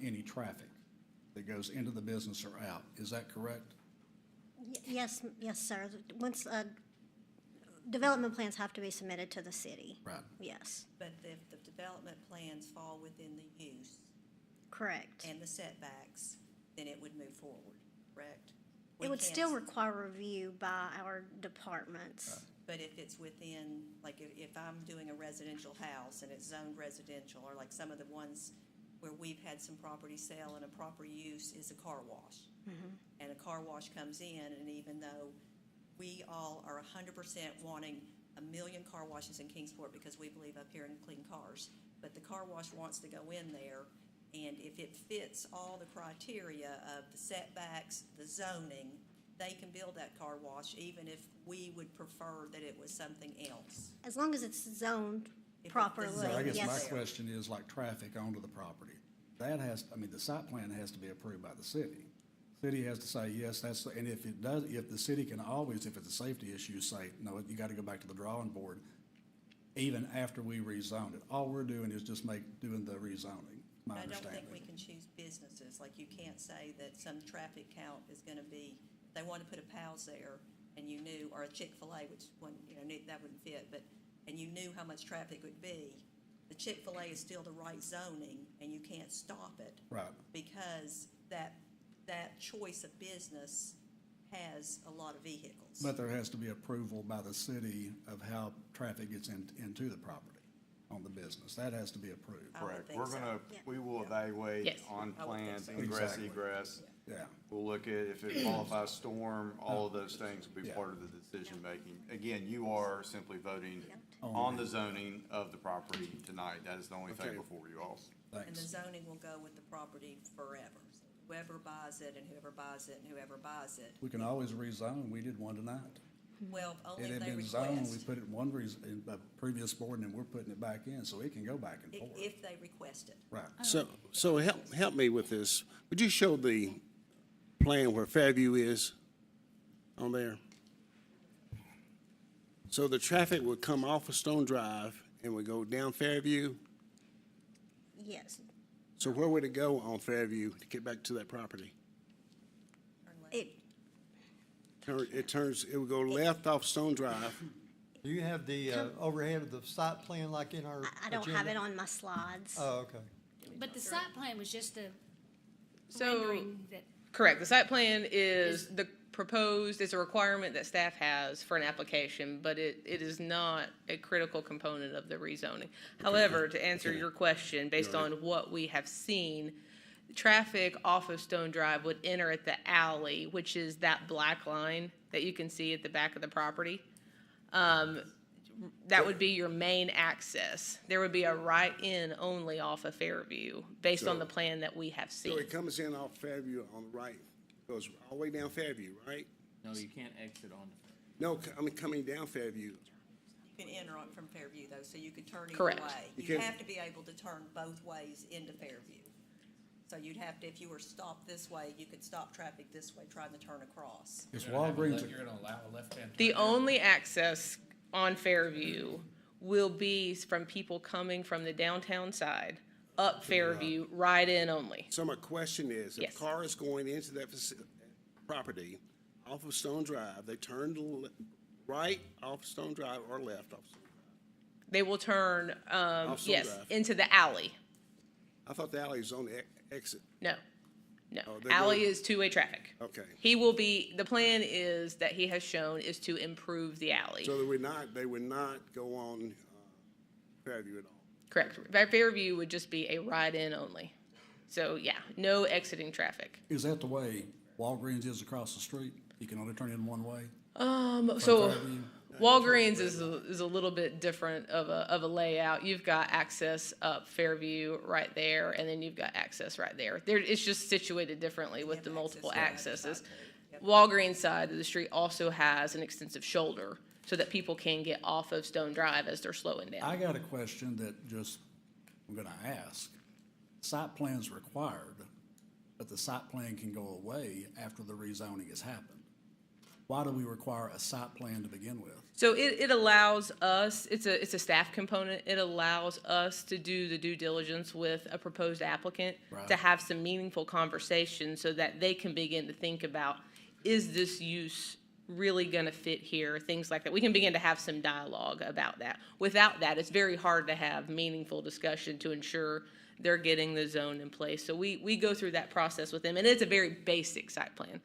any traffic that goes into the business or out. Is that correct? Yes, sir. Once, development plans have to be submitted to the city. Right. Yes, But if the development plans fall within the use correct. and the setbacks, then it would move forward, correct? It We would can't still s- require review by our departments. But if it's within, like if I'm doing a residential house and it's zoned residential, or like some of the ones where we've had some property sale and a proper use is a car wash. And a car wash comes in, and even though we all are 100% wanting 1 million car washes in Kingsport because we believe up here in clean cars, but the car wash wants to go in there, and if it fits all the criteria of the setbacks, the zoning, they can build that car wash, even if we would prefer that it was something else. As long as it's zoned If properly, it's So I guess yes, my sir. question is like traffic onto the property. The site plan has to be approved by the city. City has to say, yes, and if it does, if the city can always, if it's a safety issue, say, no, you gotta go back to the drawing board, even after we rezone it. All we're doing is just doing the rezoning, my I don't understanding. think we can choose businesses, like you can't say that some traffic count is gonna be, if they wanted to put a Pal's there, and you knew, or a Chick-fil-A, which one, that wouldn't fit, but, and you knew how much traffic would be, the Chick-fil-A is still the right zoning, and you can't stop it. Right. Because that choice of business has a lot of vehicles. But there has to be approval by the city of how traffic gets into the property on the business. That has to be approved. I would Correct. think We're so. gonna, Yeah. we will evaluate Yes. on I would think plans, so. ingress, Exactly. egress. Yeah. We'll look at if it qualifies storm, all of those things will be Yeah. part of the decision-making. Again, you are simply voting on the zoning of the property tonight. That is the only thing Okay. before you all. And the Thanks. zoning will go with the property forever. So whoever buys it and whoever buys it and whoever buys it, We can always rezone. We did one tonight. well, only It if had they been zoned, we request. put it in one in a previous board, and then we're putting it back in, so it can go back and forth. If they request it. Right. So help me with this. Would you show the plan where Fairview is on there? So the traffic would come off of Stone Drive and would go down Fairview? Yes. So where would it go on Fairview to get back to that property? It, It would go left off Stone Drive. Do you have the overhead of the site plan like in our I don't have agenda? it on my slides. Oh, okay. But the site plan was just a So, rendering that, correct, the site plan is the proposed, it's a requirement that staff has for an application, but it is not a critical component of the rezoning. However, to answer your question, based on what we have seen, traffic off of Stone Drive would enter at the alley, which is that black line that you can see at the back of the property. That would be your main access. There would be a right-in only off of Fairview, based on the plan that we have seen. So it comes in off Fairview on the right, goes all the way down Fairview, right? No, you can't exit on. No, I mean, coming down Fairview. You can enter on from Fairview though, so you could turn either Correct. way. You You can- have to be able to turn both ways into Fairview. So you'd have to, if you were stopped this way, you could stop traffic this way trying to turn across. Is Walgreens, You're gonna allow a left-hand turn. The only access on Fairview will be from people coming from the downtown side, up Fairview, right in only. So my question is, Yes. if cars going into that property off of Stone Drive, they turn right off Stone Drive or left off? They will turn, Off Stone yes, Drive. into the alley. I thought the alley was on the exit. No, no. Oh, they're Alley going- is two-way traffic. Okay. He will be, the plan is that he has shown is to improve the alley. So they would not go on Fairview at all? Correct. Fairview would just be a ride-in only. So, yeah, no exiting traffic. is that the way Walgreens is across the street? You can only turn in one way? So Fairview? Walgreens is a little bit different of a layout. You've got access up Fairview right there, and then you've got access right there. It's just situated differently with the multiple accesses. Walgreens side of the street also has an extensive shoulder so that people can get off of Stone Drive as they're slowing down. I got a question that I'm gonna ask. Site plan's required, but the site plan can go away after the rezoning has happened. Why do we require a site plan to begin with? So it allows us, it's a staff component, it allows us to do the due diligence with a proposed applicant Right. to have some meaningful conversations so that they can begin to think about, is this use really gonna fit here, things like that. We can begin to have some dialogue about that. Without that, it's very hard to have meaningful discussion to ensure they're getting the zone in place. So we go through that process with them, and it's a very basic site plan.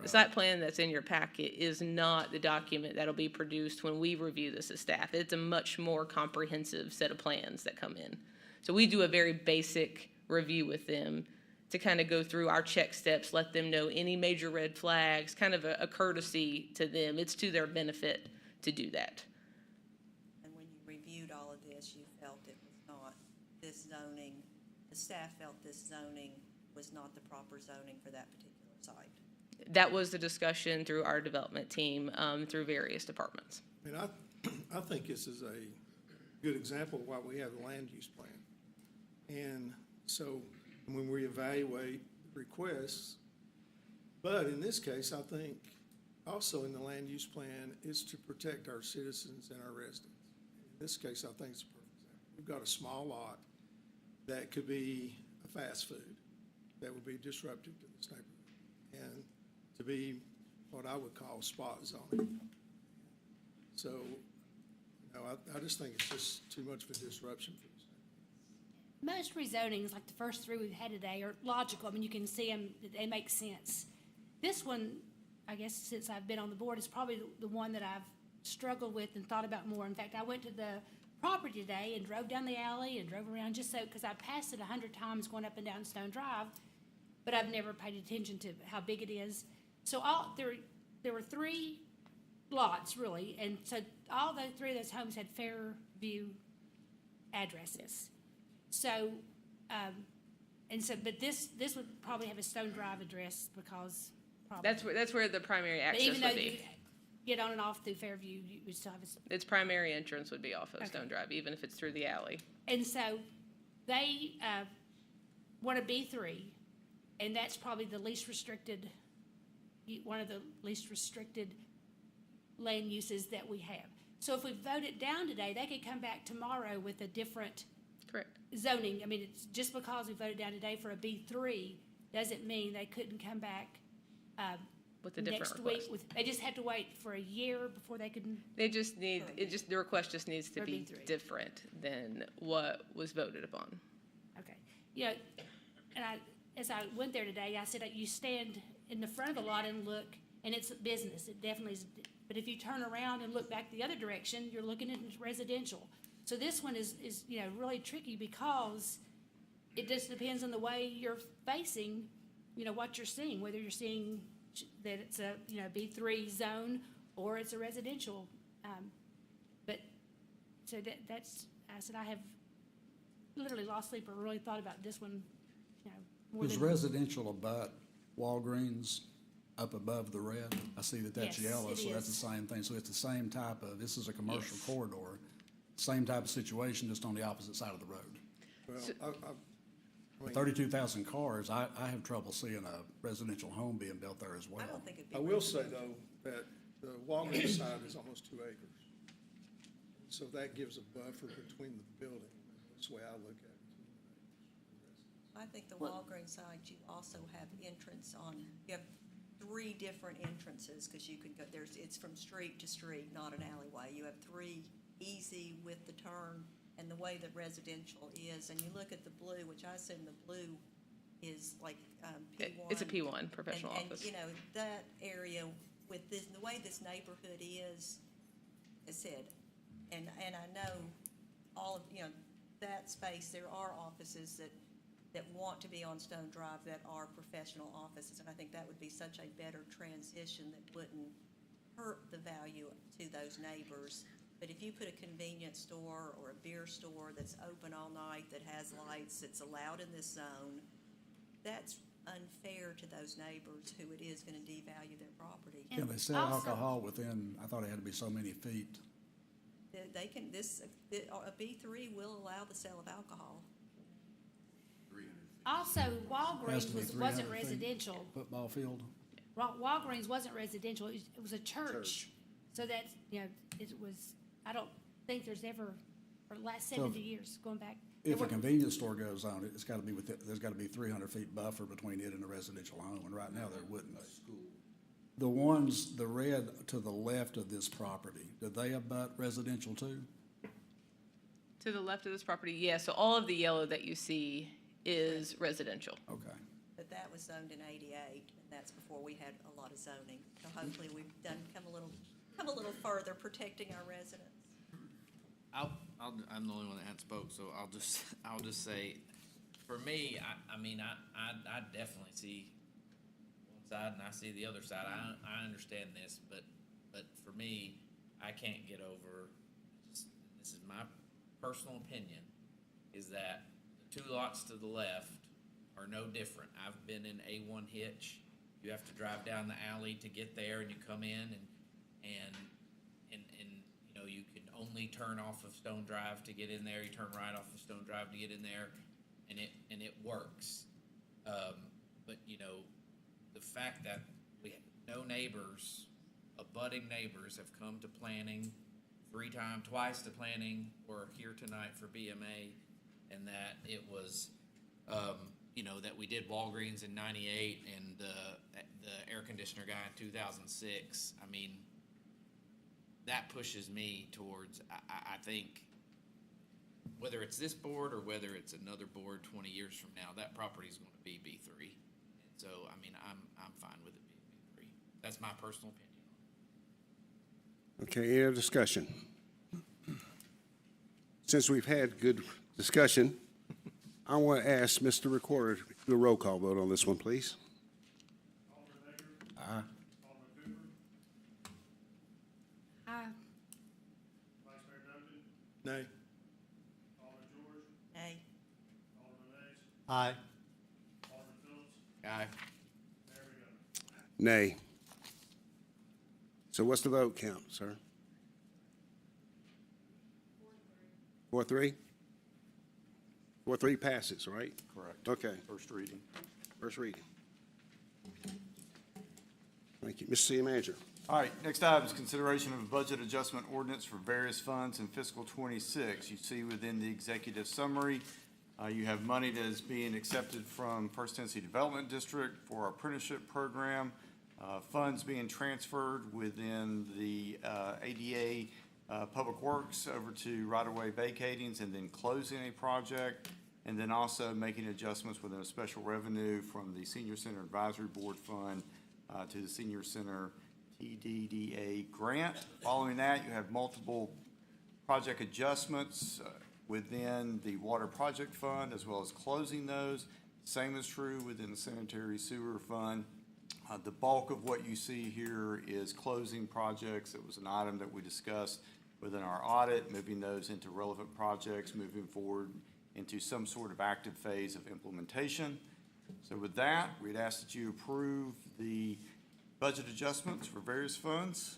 The site plan that's in your packet is not the document that'll be produced when we review this as staff. It's a much more comprehensive set of plans that come in. So we do a very basic review with them to kind of go through our check steps, let them know any major red flags, kind of a courtesy to them. It's to their benefit to do that. And when you reviewed all of this, you felt it was not this zoning, the staff felt this zoning was not the proper zoning for that particular site. That was the discussion through our development team, through various departments. I mean, I think this is a good example of why we have a land use plan. And so when we evaluate requests, but in this case, I think also in the land use plan is to protect our citizens and our residents. In this case, I think it's a perfect example. We've got a small lot that could be a fast food that would be disruptive to this neighborhood. And to be what I would call spot zoning. So, I just think it's just too much of a disruption for this. most rezonings, like the first three we've had today, are logical. I mean, you can see them, they make sense. This one, I guess since I've been on the board, is probably the one that I've struggled with and thought about more. In fact, I went to the property today and drove down the alley and drove around just so, because I passed it 100 times going up and down Stone Drive, but I've never paid attention to how big it is. So there were three lots, really, and so all three of those homes had Fairview addresses. So And so, but this would probably have a Stone Drive address because probably. That's where the primary But access even though would you be. get on and off through Fairview, you would still have a. Its primary entrance would be off of Okay. Stone Drive, even if it's through the alley. And so they want a B3, and that's probably the least restricted, one of the least restricted land uses that we have. So if we vote it down today, they could come back tomorrow with a different Correct. zoning. I mean, it's just because we voted down today for a B3 doesn't mean they couldn't come back With a different next week. request. They just have to wait for a year before they can. They just need, the request just needs to Or be B3. different than what was voted upon. Okay, you know, and as I went there today, I said, you stand in the front of the lot and look, and it's business, it definitely is. But if you turn around and look back the other direction, you're looking at residential. So this one is, you know, really tricky because it just depends on the way you're facing, you know, what you're seeing, whether you're seeing that it's a, you know, B3 zone or it's a residential. But, so that's, I said, I have literally lost sleep or really thought about this one, you know, more Does than. residential abut Walgreens up above the red? I see that that's Yes, yellow, it so that's is. the same thing. So it's the same type of, this is a commercial Yes. corridor, same type of situation, just on the opposite side of the road. Well, I mean, 32,000 cars, I have trouble seeing a residential home being built there as well. I don't think it'd be. I will say, though, that the Walgreens side is almost 2 acres. So that gives a buffer between the building. That's the way I look at it. I think the Walgreens side, you also have entrance on, you have 3 different entrances, because you can go, it's from street to street, not an alleyway. You have 3 easy with the turn and the way that residential is, and you look at the blue, which I assume the blue is like P1. It's a P1, professional And, office. you know, that area with this, the way this neighborhood is, as said, and I know all of, you know, that space, there are offices that want to be on Stone Drive that are professional offices, and I think that would be such a better transition that wouldn't hurt the value to those neighbors. But if you put a convenience store or a beer store that's open all night, that has lights, that's allowed in this zone, that's unfair to those neighbors who it is gonna devalue their property. And Can they sell also- alcohol within, I thought it had to be so many feet. They can, a B3 will allow the sale of alcohol. Also, Has Walgreens to be wasn't 300 feet. residential. Football field? Walgreens wasn't residential, it was a church. So that's, you know, it was, I don't think there's ever, for the last 70 years, going back. there If a were- convenience store goes on, it's gotta be there's gotta be 300 feet buffer between it and a residential home, and right now there wouldn't be. The ones, the red to the left of this property, do they abut residential too? To the left of this property, yeah, so all of the yellow that you see is residential. Okay. But that was zoned in '88, and that's before we had a lot of zoning. So hopefully we've come a little further protecting our residents. I'm the only one that hadn't spoke, so I'll just say, for me, I definitely see one side and I see the other side. I understand this, but for me, I can't get over, this is my personal opinion, is that the 2 lots to the left are no different. I've been in A1 Hitch. You have to drive down the alley to get there, and you come in and you know, you can only turn off of Stone Drive to get in there. You turn right off of Stone Drive to get in there, and it works. But you know, the fact that we have no neighbors, abutting neighbors, have come to planning twice to planning. We're here tonight for BMA, and that it was, you know, that we did Walgreens in '98 and the air conditioner guy in 2006. I mean, that pushes me towards, I think, whether it's this board or whether it's another board 20 years from now, that property is going to be B3. And so, I mean, I'm fine with it being B3. That's my personal opinion. Okay, any other discussion? Since we've had good discussion, I want to ask Mr. Recorder to do a roll call vote on this one, please. Alderman Baker, Aye. Alderman Cooper, Aye. Vice Mayor Duncan, Nay. Alderman George, Nay. Alderman Mays, Aye. Aye. Nay. So what's the vote count, sir? 4-3? 4-3 passes, right? Correct. Okay, First reading. first reading. Thank you. Mr. City Manager. All right, next item is consideration of a budget adjustment ordinance for various funds in fiscal '26. You see within the executive summary, you have money that is being accepted from First Tennessee Development District for our apprenticeship program, funds being transferred within the ADA Public Works over to right-of-way vacatings and then closing a project, and then also making adjustments within a special revenue from the Senior Center Advisory Board Fund to the Senior Center TDDA grant. Following that, you have multiple project adjustments within the Water Project Fund, as well as closing those. Same is true within the Sanitary Sewer Fund. The bulk of what you see here is closing projects. It was an item that we discussed within our audit, moving those into relevant projects, moving forward into some sort of active phase of implementation. So with that, we'd ask that you approve the budget adjustments for various funds.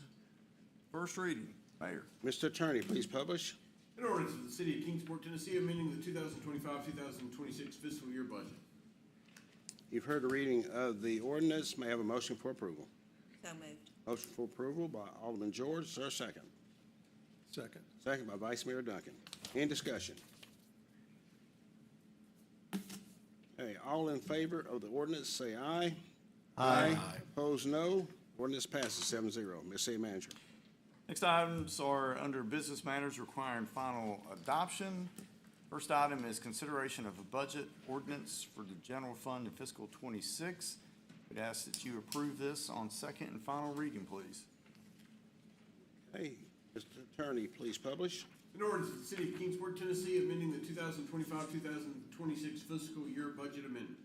First reading. Mayor. Mr. Attorney, please publish. An ordinance of the City of Kingsport, Tennessee, amending the 2025-2026 fiscal year budget. You've heard the reading of the ordinance. May I have a motion for approval? So moved. Motion for approval by Alderman George. Is there a second? Second. Second by Vice Mayor Duncan. Any discussion? Okay, all in favor of the ordinance, say aye. Aye. Opposed, no. Ordinance passes 7-0. Ms. City Manager. Next items are under business matters requiring final adoption. First item is consideration of a budget ordinance for the general fund in fiscal '26. We'd ask that you approve this on second and final reading, please. Hey, Mr. Attorney, please publish. An ordinance of the City of Kingsport, Tennessee, amending the 2025-2026 fiscal year budget amendment.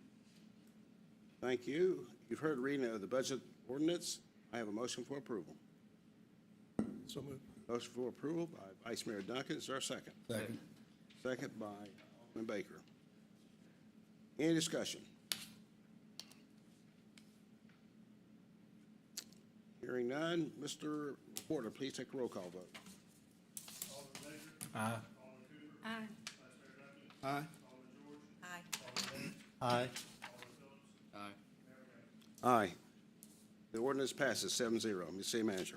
Thank you. You've heard the reading of the budget ordinance. I have a motion for approval. So moved. Motion for approval by Vice Mayor Duncan. Is there a second? Second. Second by Alderman Baker. Any discussion? Hearing none. Mr. Reporter, please take a roll call vote. Aye. Aye. Aye. Aye. Aye. Aye. The ordinance passes 7-0. Ms. City Manager.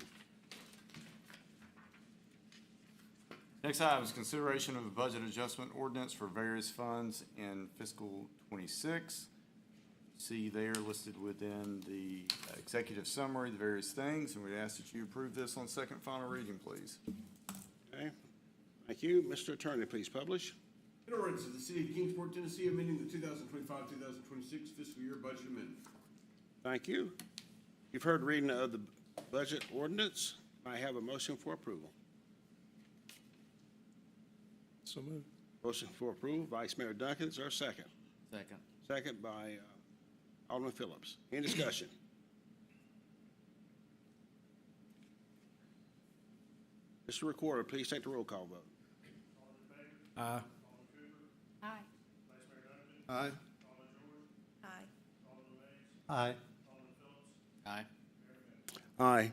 Next item is consideration of a budget adjustment ordinance for various funds in fiscal '26. See there listed within the executive summary, the various things, and we ask that you approve this on second and final reading, please. Okay. Thank you. Mr. Attorney, please publish. An ordinance of the City of Kingsport, Tennessee, amending the 2025-2026 fiscal year budget amendment. Thank you. You've heard the reading of the budget ordinance. I have a motion for approval. So moved. Motion for approval, Vice Mayor Duncan. Is there a second? Second. Second by Alderman Phillips. Any discussion? Mr. Recorder, please take the roll call vote. Aye. Aye. Aye. Aye. Aye. Aye. Aye.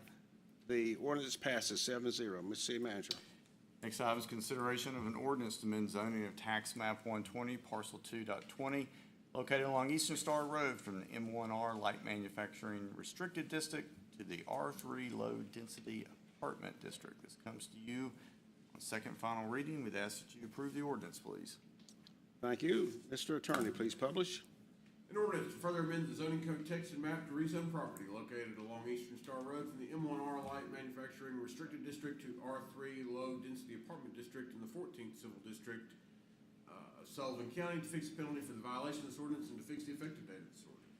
The ordinance passes 7-0. Ms. City Manager. Next item is consideration of an ordinance to amend zoning of tax map 120, parcel 2.20, located along Eastern Star Road from the M1R Light Manufacturing Restricted District to the R3 Low Density Apartment District. This comes to you on second and final reading. We'd ask that you approve the ordinance, please. Thank you. Mr. Attorney, please publish. An ordinance to further amend the zoning code text and map to rezone property located along Eastern Star Road from the M1R Light Manufacturing Restricted District to R3 Low Density Apartment District in the 14th Civil District of Sullivan County to fix the penalty for the violation of this ordinance and to fix the effective date of this ordinance.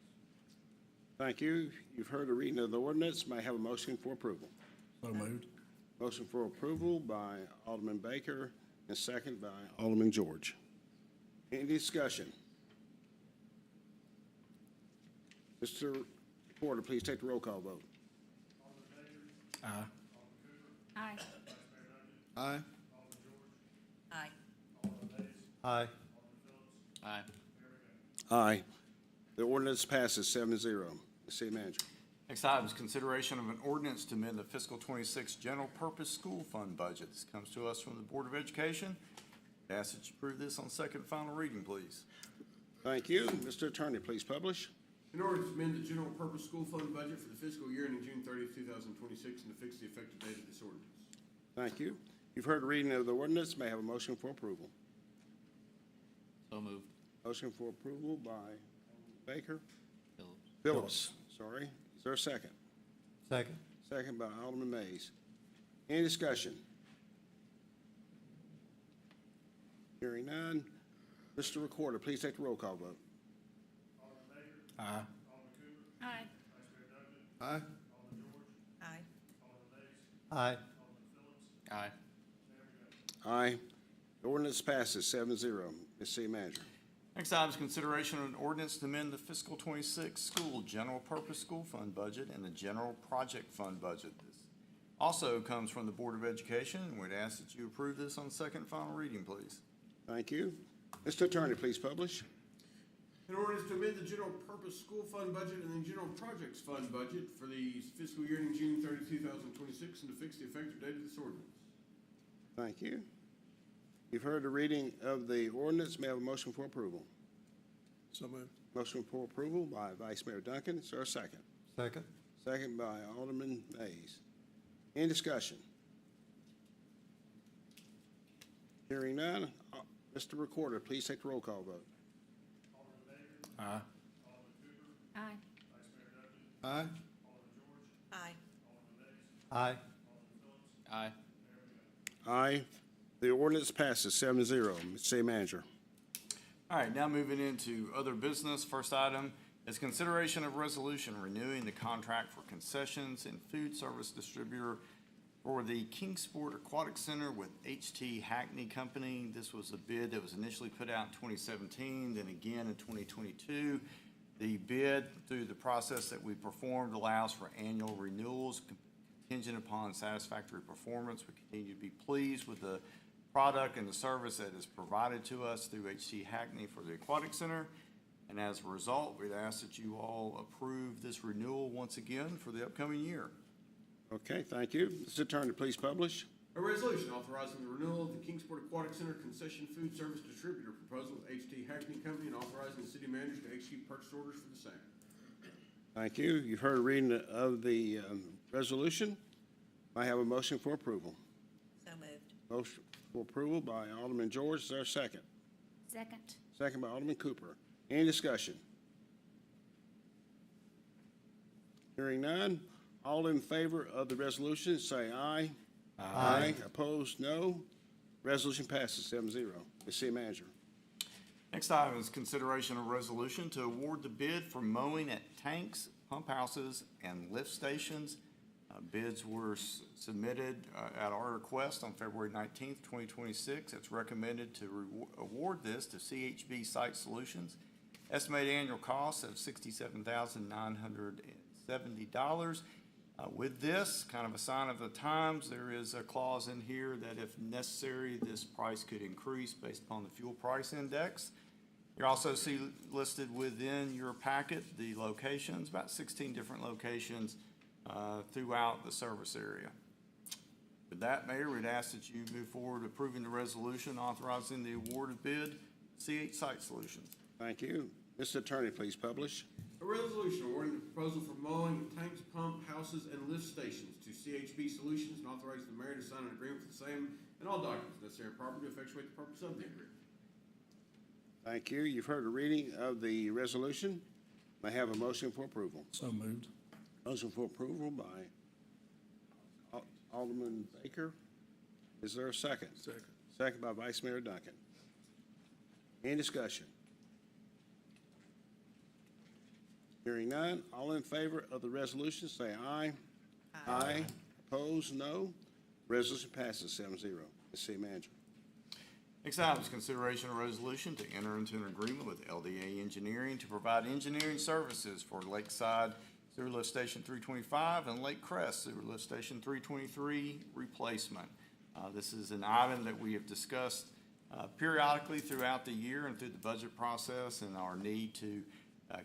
Thank you. You've heard the reading of the ordinance. May I have a motion for approval? So moved. Motion for approval by Alderman Baker and second by Alderman George. Any discussion? Mr. Reporter, please take the roll call vote. Aye. Aye. Aye. Aye. Aye. Aye. Aye. The ordinance passes 7-0. The city manager. Next item is consideration of an ordinance to amend the fiscal 26 general purpose school fund budget. This comes to us from the Board of Education. I ask that you approve this on second and final reading, please. Thank you. Mr. Attorney, please publish. In order to amend the general purpose school fund budget for the fiscal year ending June 30th, 2026, and to fix the effective date of this ordinance. Thank you. You've heard the reading of the ordinance. May I have a motion for approval? So moved. Motion for approval by Baker. Phillips. Phillips, sorry. Is there a second? Second. Second by Alderman Mays. Any discussion? Hearing none. Mr. Recorder, please take the roll call vote. Aye. Aye. Aye. Aye. Aye. Aye. Aye. The ordinance passes 7-0. Ms. City Manager. Next item is consideration of an ordinance to amend the fiscal 26 school general purpose school fund budget and the general project fund budget. This also comes from the Board of Education, and we'd ask that you approve this on second and final reading, please. Thank you. Mr. Attorney, please publish. In order to amend the general purpose school fund budget and the general projects fund budget for the fiscal year ending June 30th, 2026, and to fix the effective date of this ordinance. Thank you. You've heard the reading of the ordinance. May I have a motion for approval? So moved. Motion for approval by Vice Mayor Duncan. Is there a second? Second. Second by Alderman Mays. Any discussion? Hearing none. Mr. Recorder, please take the roll call vote. Aye. Aye. Aye. Aye. Aye. Aye. Aye. The ordinance passes 7-0. Ms. City Manager. All right, now moving into other business. First item is consideration of resolution renewing the contract for concessions and food service distributor for the Kingsport Aquatic Center with H.T. Hackney Company. This was a bid that was initially put out in 2017, then again in 2022. The bid, through the process that we performed, allows for annual renewals contingent upon satisfactory performance. We continue to be pleased with the product and the service that is provided to us through H.T. Hackney for the Aquatic Center. And as a result, we'd ask that you all approve this renewal once again for the upcoming year. Okay, thank you. Mr. Attorney, please publish. A resolution authorizing the renewal of the Kingsport Aquatic Center concession food service distributor proposal with H.T. Hackney Company and authorizing the city manager to execute purchase orders for the same. Thank you. You've heard a reading of the resolution. I have a motion for approval. So moved. Motion for approval by Alderman George. Is there a second? Second. Second by Alderman Cooper. Any discussion? Hearing none. All in favor of the resolution, say aye. Aye. Opposed, no. Resolution passes 7-0. Ms. City Manager. Next item is consideration of resolution to award the bid for mowing at tanks, pump houses, and lift stations. Bids were submitted at our request on February 19th, 2026. It's recommended to award this to CHB Site Solutions. Estimated annual cost of $67,970. With this, kind of a sign of the times, there is a clause in here that if necessary, this price could increase based upon the fuel price index. You also see listed within your packet the locations, about 16 different locations throughout the service area. With that, Mayor, we'd ask that you move forward approving the resolution authorizing the award of bid CH Site Solutions. Thank you. Mr. Attorney, please publish. A resolution awarding the proposal for mowing of tanks, pump houses, and lift stations to CHB Solutions and authorizing the mayor to sign an agreement for the same and all documents necessary and proper to effectuate the purpose of the agreement. Thank you. You've heard a reading of the resolution. May I have a motion for approval? So moved. Motion for approval by Alderman Baker. Is there a second? Second. Second by Vice Mayor Duncan. Any discussion? Hearing none. All in favor of the resolution, say aye. Aye. Opposed, no. Resolution passes 7-0. Ms. City Manager. Next item is consideration of resolution to enter into an agreement with LDA Engineering to provide engineering services for Lakeside Sewer Lift Station 325 and Lake Crest Sewer Lift Station 323 replacement. This is an item that we have discussed Periodically throughout the year and through the budget process and our need to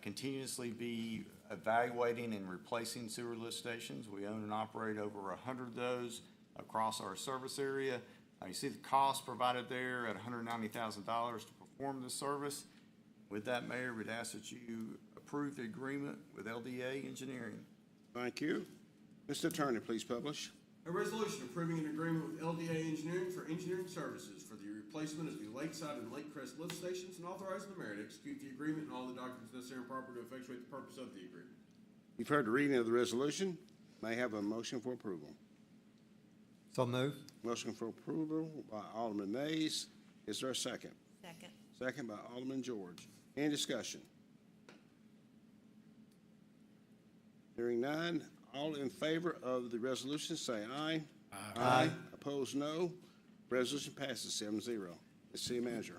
continuously be evaluating and replacing sewer lift stations. We own and operate over 100 of those across our service area. You see the cost provided there at $190,000 to perform this service. With that, Mayor, we'd ask that you approve the agreement with LDA Engineering. Thank you. Mr. Attorney, please publish. A resolution approving an agreement with LDA Engineering for engineering services for the replacement of the Lakeside and Lake Crest lift stations and authorizing the mayor to execute the agreement and all the documents necessary and proper to effectuate the purpose of the agreement. You've heard the reading of the resolution. May I have a motion for approval? So move. Motion for approval by Alderman Mays. Is there a second? Second. Second by Alderman George. Any discussion? Hearing none. All in favor of the resolution, say aye. Aye. Opposed, no. Resolution passes 7-0. The city manager.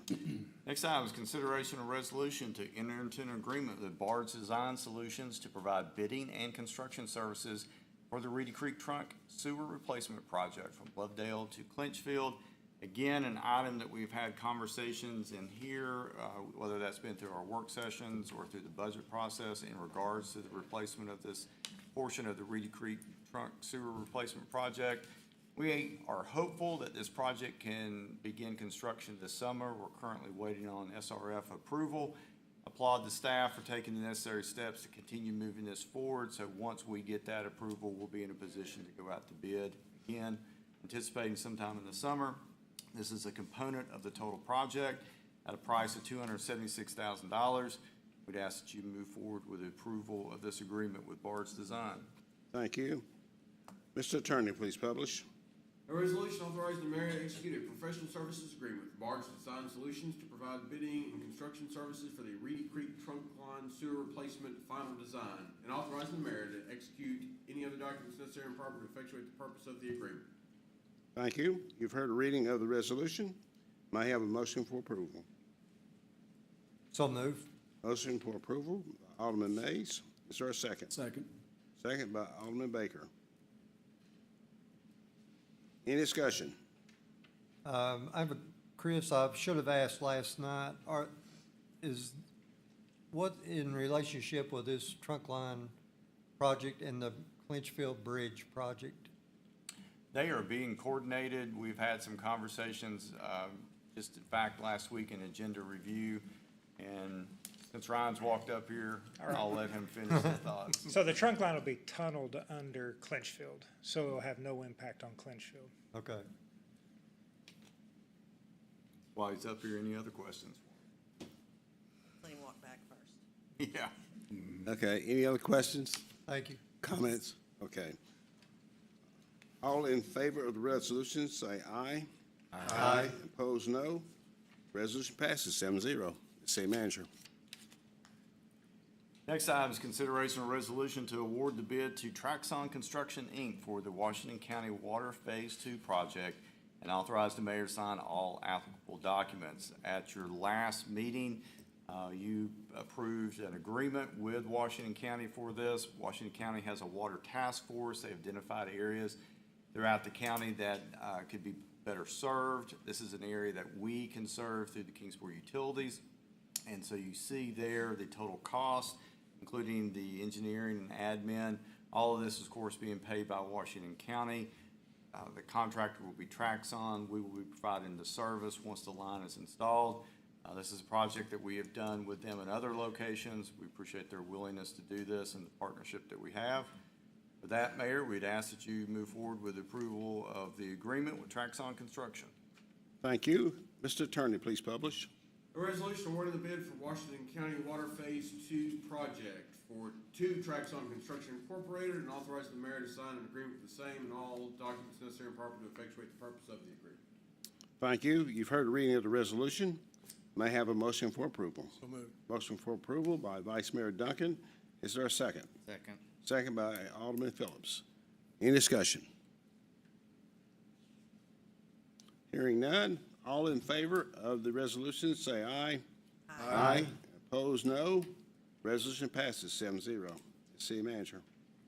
Next item is consideration of resolution to enter into an agreement with Bard's Design Solutions to provide bidding and construction services for the Reedy Creek Trunk Sewer Replacement Project from Lovedale to Clinchfield. Again, an item that we've had conversations in here, whether that's been through our work sessions or through the budget process in regards to the replacement of this portion of the Reedy Creek Trunk Sewer Replacement Project. We are hopeful that this project can begin construction this summer. We're currently waiting on SRF approval. Applaud the staff for taking the necessary steps to continue moving this forward. So once we get that approval, we'll be in a position to go out to bid again, anticipating sometime in the summer. This is a component of the total project at a price of $276,000. We'd ask that you move forward with the approval of this agreement with Bard's Design. Thank you. Mr. Attorney, please publish. A resolution authorizing the mayor to execute a professional services agreement with Bard's Design Solutions to provide bidding and construction services for the Reedy Creek Trunk Line Sewer Replacement Final Design, and authorizing the mayor to execute any other documents necessary and proper to effectuate the purpose of the agreement. Thank you. You've heard a reading of the resolution. May I have a motion for approval? So move. Motion for approval by Alderman Mays. Is there a second? Second. Second by Alderman Baker. Any discussion? Chris, I should have asked last night, what in relationship with this trunk line project and the Clinchfield Bridge project? They are being coordinated. We've had some conversations, just in fact, last week in agenda review. And since Ryan's walked up here, I'll let him finish his thoughts. So the trunk line will be tunneled under Clinchfield, so it'll have no impact on Clinchfield. Okay. While he's up here, any other questions? Let him walk back first. Yeah. Okay, any other questions, Thank you. comments? Okay. All in favor of the resolution, say aye. Aye. Opposed, no. Resolution passes 7-0. City manager. Next item is consideration of resolution to award the bid to Traxon Construction, Inc. for the Washington County Water Phase 2 project and authorize the mayor to sign all applicable documents. At your last meeting, you approved an agreement with Washington County for this. Washington County has a water task force. They identified areas throughout the county that could be better served. This is an area that we can serve through the Kingsport utilities. And so you see there the total cost, including the engineering and admin. All of this is, of course, being paid by Washington County. The contractor will be Traxon. We will be providing the service once the line is installed. This is a project that we have done with them in other locations. We appreciate their willingness to do this and the partnership that we have. With that, Mayor, we'd ask that you move forward with approval of the agreement with Traxon Construction. Thank you. Mr. Attorney, please publish. A resolution awarding the bid for Washington County Water Phase 2 project for 2 Traxon Construction Incorporated and authorizing the mayor to sign an agreement with the same and all documents necessary and proper to effectuate the purpose of the agreement. Thank you. You've heard the reading of the resolution. May I have a motion for approval? So moved. Motion for approval by Vice Mayor Duncan. Is there a second? Second. Second by Alderman Phillips. Any discussion? Hearing none. All in favor of the resolution, say aye. Aye. Opposed, no. Resolution passes 7-0. City manager.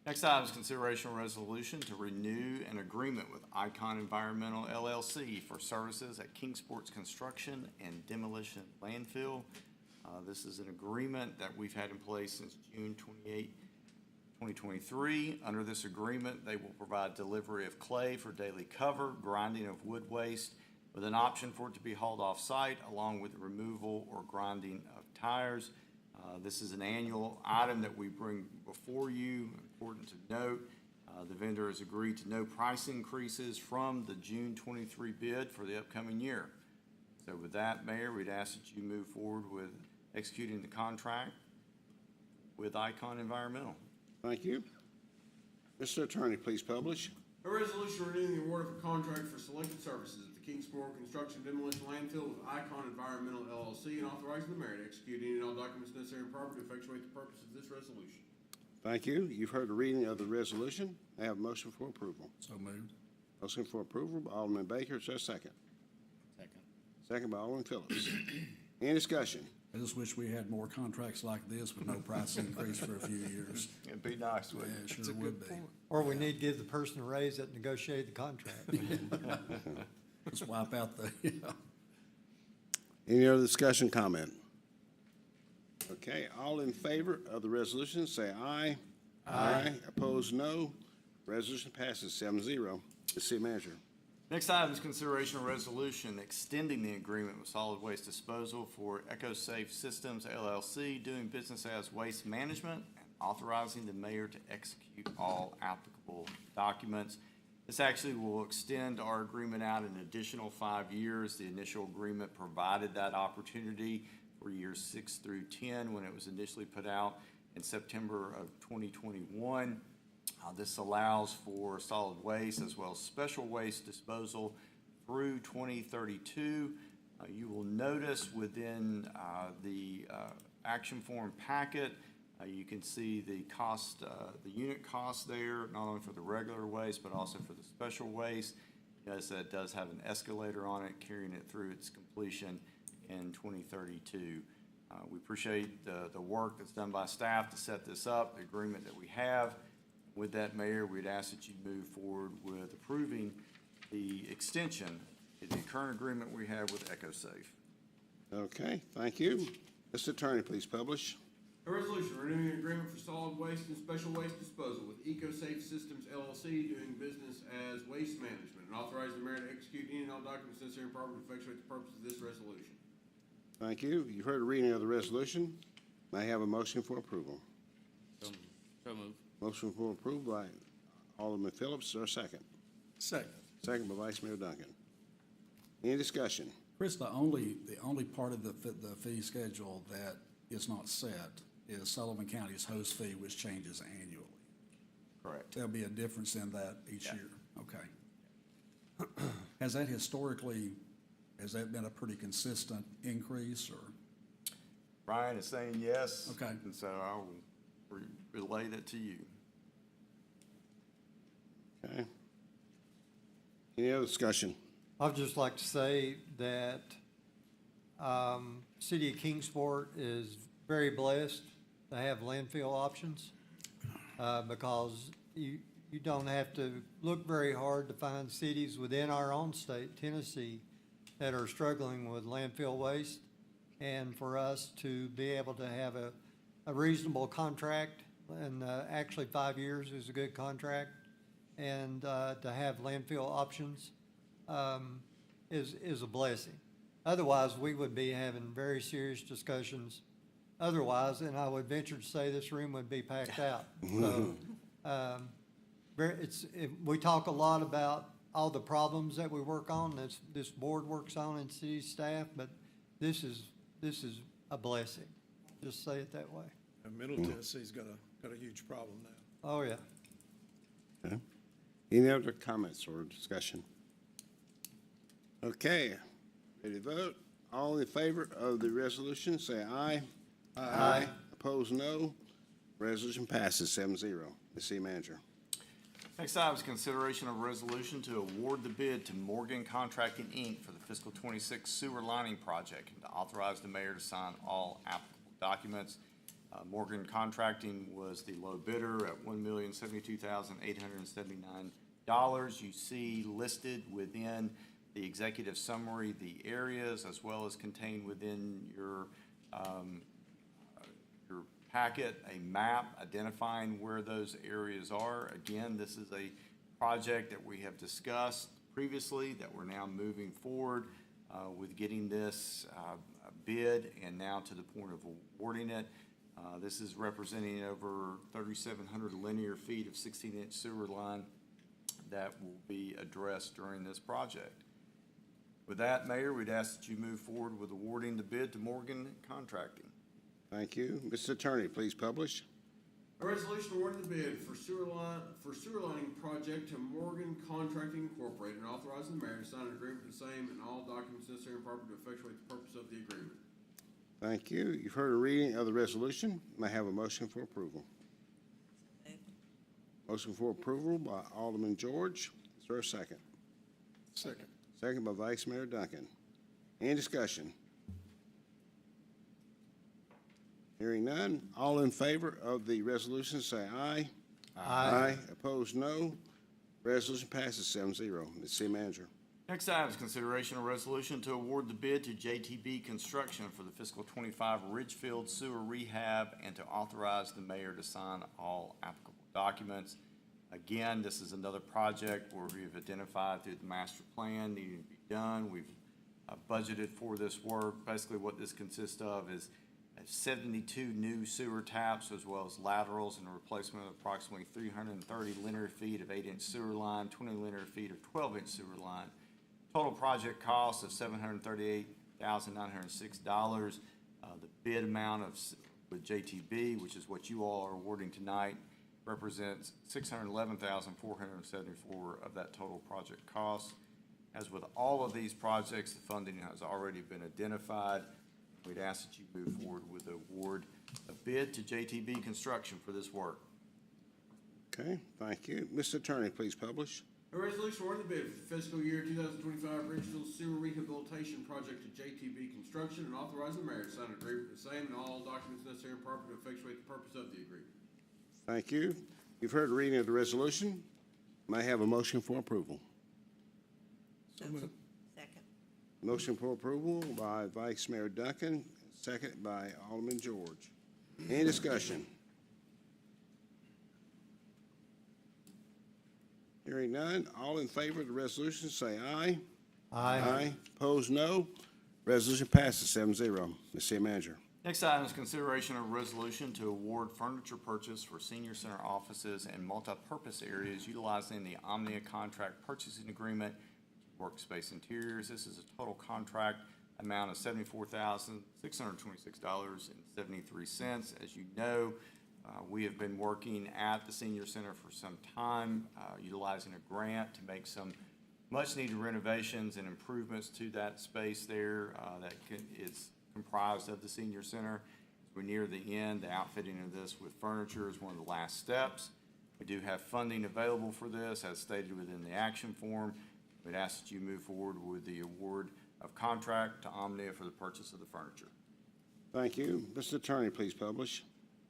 Next item is consideration of resolution to renew an agreement with Icon Environmental LLC for services at Kingsport's construction and demolition landfill. This is an agreement that we've had in place since June 28, 2023. Under this agreement, they will provide delivery of clay for daily cover, grinding of wood waste, with an option for it to be hauled off-site, along with the removal or grinding of tires. This is an annual item that we bring before you. Important to note, the vendor has agreed to no price increases from the June 23 bid for the upcoming year. So with that, Mayor, we'd ask that you move forward with executing the contract with Icon Environmental. Thank you. Mr. Attorney, please publish. A resolution renewing the award of a contract for selected services at the Kingsport Construction Demolition Landfill with Icon Environmental LLC and authorizing the mayor to execute any and all documents necessary and proper to effectuate the purpose of this resolution. Thank you. You've heard the reading of the resolution. I have a motion for approval. So moved. Motion for approval by Alderman Baker. Is there a second? Second. Second by Alderman Phillips. Any discussion? I just wish we had more contracts like this with no price increase for a few years. It'd be nice, Yeah, wouldn't it? it sure would be. Or we need to give the person a raise that negotiated the contract. Just wipe out the, you know. Any other discussion, comment? Okay, all in favor of the resolution, say aye. Aye. Opposed, no. Resolution passes 7-0. The city manager. Next item is consideration of resolution extending the agreement with solid waste disposal for EcoSafe Systems LLC, doing business as Waste Management, and authorizing the mayor to execute all applicable documents. This actually will extend our agreement out an additional 5 years. The initial agreement provided that opportunity for years 6 through 10 when it was initially put out in September of 2021. This allows for solid waste as well as special waste disposal through 2032. You will notice within the action form packet, you can see the cost, the unit cost there, not only for the regular waste, but also for the special waste. Notice that it does have an escalator on it, carrying it through its completion in 2032. We appreciate the work that's done by staff to set this up, the agreement that we have. With that, Mayor, we'd ask that you move forward with approving the extension of the current agreement we have with EcoSafe. Okay, thank you. Mr. Attorney, please publish. A resolution renewing an agreement for solid waste and special waste disposal with EcoSafe Systems LLC, doing business as Waste Management, and authorizing the mayor to execute any and all documents necessary and proper to effectuate the purpose of this resolution. Thank you. You've heard the reading of the resolution. May I have a motion for approval? So moved. Motion for approval by Alderman Phillips. Is there a second? Second. Second by Vice Mayor Duncan. Any discussion? Chris, the only part of the fee schedule that is not set is Sullivan County's host fee, which changes annually. Correct. There'll be a difference in that each year. Okay. Has that been a pretty consistent increase, or? Brian is saying yes. Okay. And so I will relay that to you. Okay. Any other discussion? I'd just like to say that City of Kingsport is very blessed to have landfill options because you don't have to look very hard to find cities within our own state, Tennessee, that are struggling with landfill waste. And for us to be able to have a reasonable contract, and actually 5 years is a good contract, and to have landfill options is a blessing. Otherwise, we would be having very serious discussions otherwise, and I would venture to say this room would be packed out. So, we talk a lot about all the problems that we work on, this board works on, and city staff, but this is a blessing. Just say it that way. And Middle Tennessee's got a huge problem now. Oh, yeah. Okay. Any other comments or discussion? Okay, ready to vote? All in favor of the resolution, say aye. Aye. Opposed, no. Resolution passes 7-0. The city manager. Next item is consideration of a resolution to award the bid to Morgan Contracting, Inc. for the fiscal 26 sewer lining project and to authorize the mayor to sign all applicable documents. Morgan Contracting was the low bidder at $1,072,879. You see listed within the executive summary the areas as well as contained within your packet a map identifying where those areas are. Again, this is a project that we have discussed previously that we're now moving forward with getting this bid and now to the point of awarding it. This is representing over 3,700 linear feet of 16-inch sewer line that will be addressed during this project. With that, Mayor, we'd ask that you move forward with awarding the bid to Morgan Contracting. Thank you. Mr. Attorney, please publish. A resolution awarding the bid for sewer lining project to Morgan Contracting Incorporated and authorizing the mayor to sign an agreement with the same and all documents necessary and proper to effectuate the purpose of the agreement. Thank you. You've heard a reading of the resolution. May I have a motion for approval? Motion for approval by Alderman George. Is there a second? Second. Second by Vice Mayor Duncan. Any discussion? Hearing none. All in favor of the resolution, say aye. Aye. Opposed, no. Resolution passes 7-0. Ms. City Manager. Next item is consideration of resolution to award the bid to JTB Construction for the fiscal '25 Ridgefield Sewer Rehab and to authorize the mayor to sign all applicable documents. Again, this is another project where we've identified through the master plan needing to be done. We've budgeted for this work. Basically what this consists of is 72 new sewer taps as well as laterals and a replacement of approximately 330 linear feet of 8-inch sewer line, 20 linear feet of 12-inch sewer line. Total project cost of $738,906. The bid amount with JTB, which is what you all are awarding tonight, represents $611,474 of that total project cost. As with all of these projects, the funding has already been identified. We'd ask that you move forward with the award of bid to JTB Construction for this work. Okay, thank you. Mr. Attorney, please publish. A resolution awarding the bid for the fiscal year 2025 Ridgefield Sewer Rehabilitation Project to JTB Construction and authorizing the mayor to sign an agreement with the same and all documents necessary and proper to effectuate the purpose of the agreement. Thank you. You've heard the reading of the resolution. May I have a motion for approval? Second. Motion for approval by Vice Mayor Duncan, second by Alderman George. Any discussion? Hearing none. All in favor of the resolution, say aye. Aye. Opposed, no. Resolution passes 7-0. Ms. City Manager. Next item is consideration of a resolution to award furniture purchase for senior center offices and multi-purpose areas utilizing the Omnia Contract Purchasing Agreement, Workspace Interiors. This is a total contract amount of $74,626.73. As you know, we have been working at the senior center for some time, utilizing a grant to make some much-needed renovations and improvements to that space there is comprised of the senior center. As we near the end, the outfitting of this with furniture is one of the last steps. We do have funding available for this, as stated within the action form. We'd ask that you move forward with the award of contract to Omnia for the purchase of the furniture. Thank you. Mr. Attorney, please publish.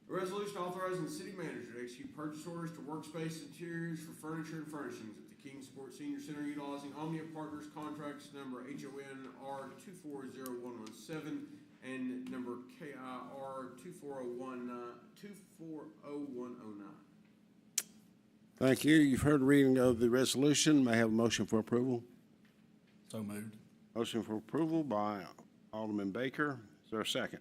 A resolution authorizing the city manager to execute purchase orders to Workspace Interiors for furniture and furnishings at the Kingsport Senior Center utilizing Omnia Partners contracts number HONR 240117 and number KIR 2401109. Thank you. You've heard the reading of the resolution. May I have a motion for approval? So moved. Motion for approval by Alderman Baker. Is there a second?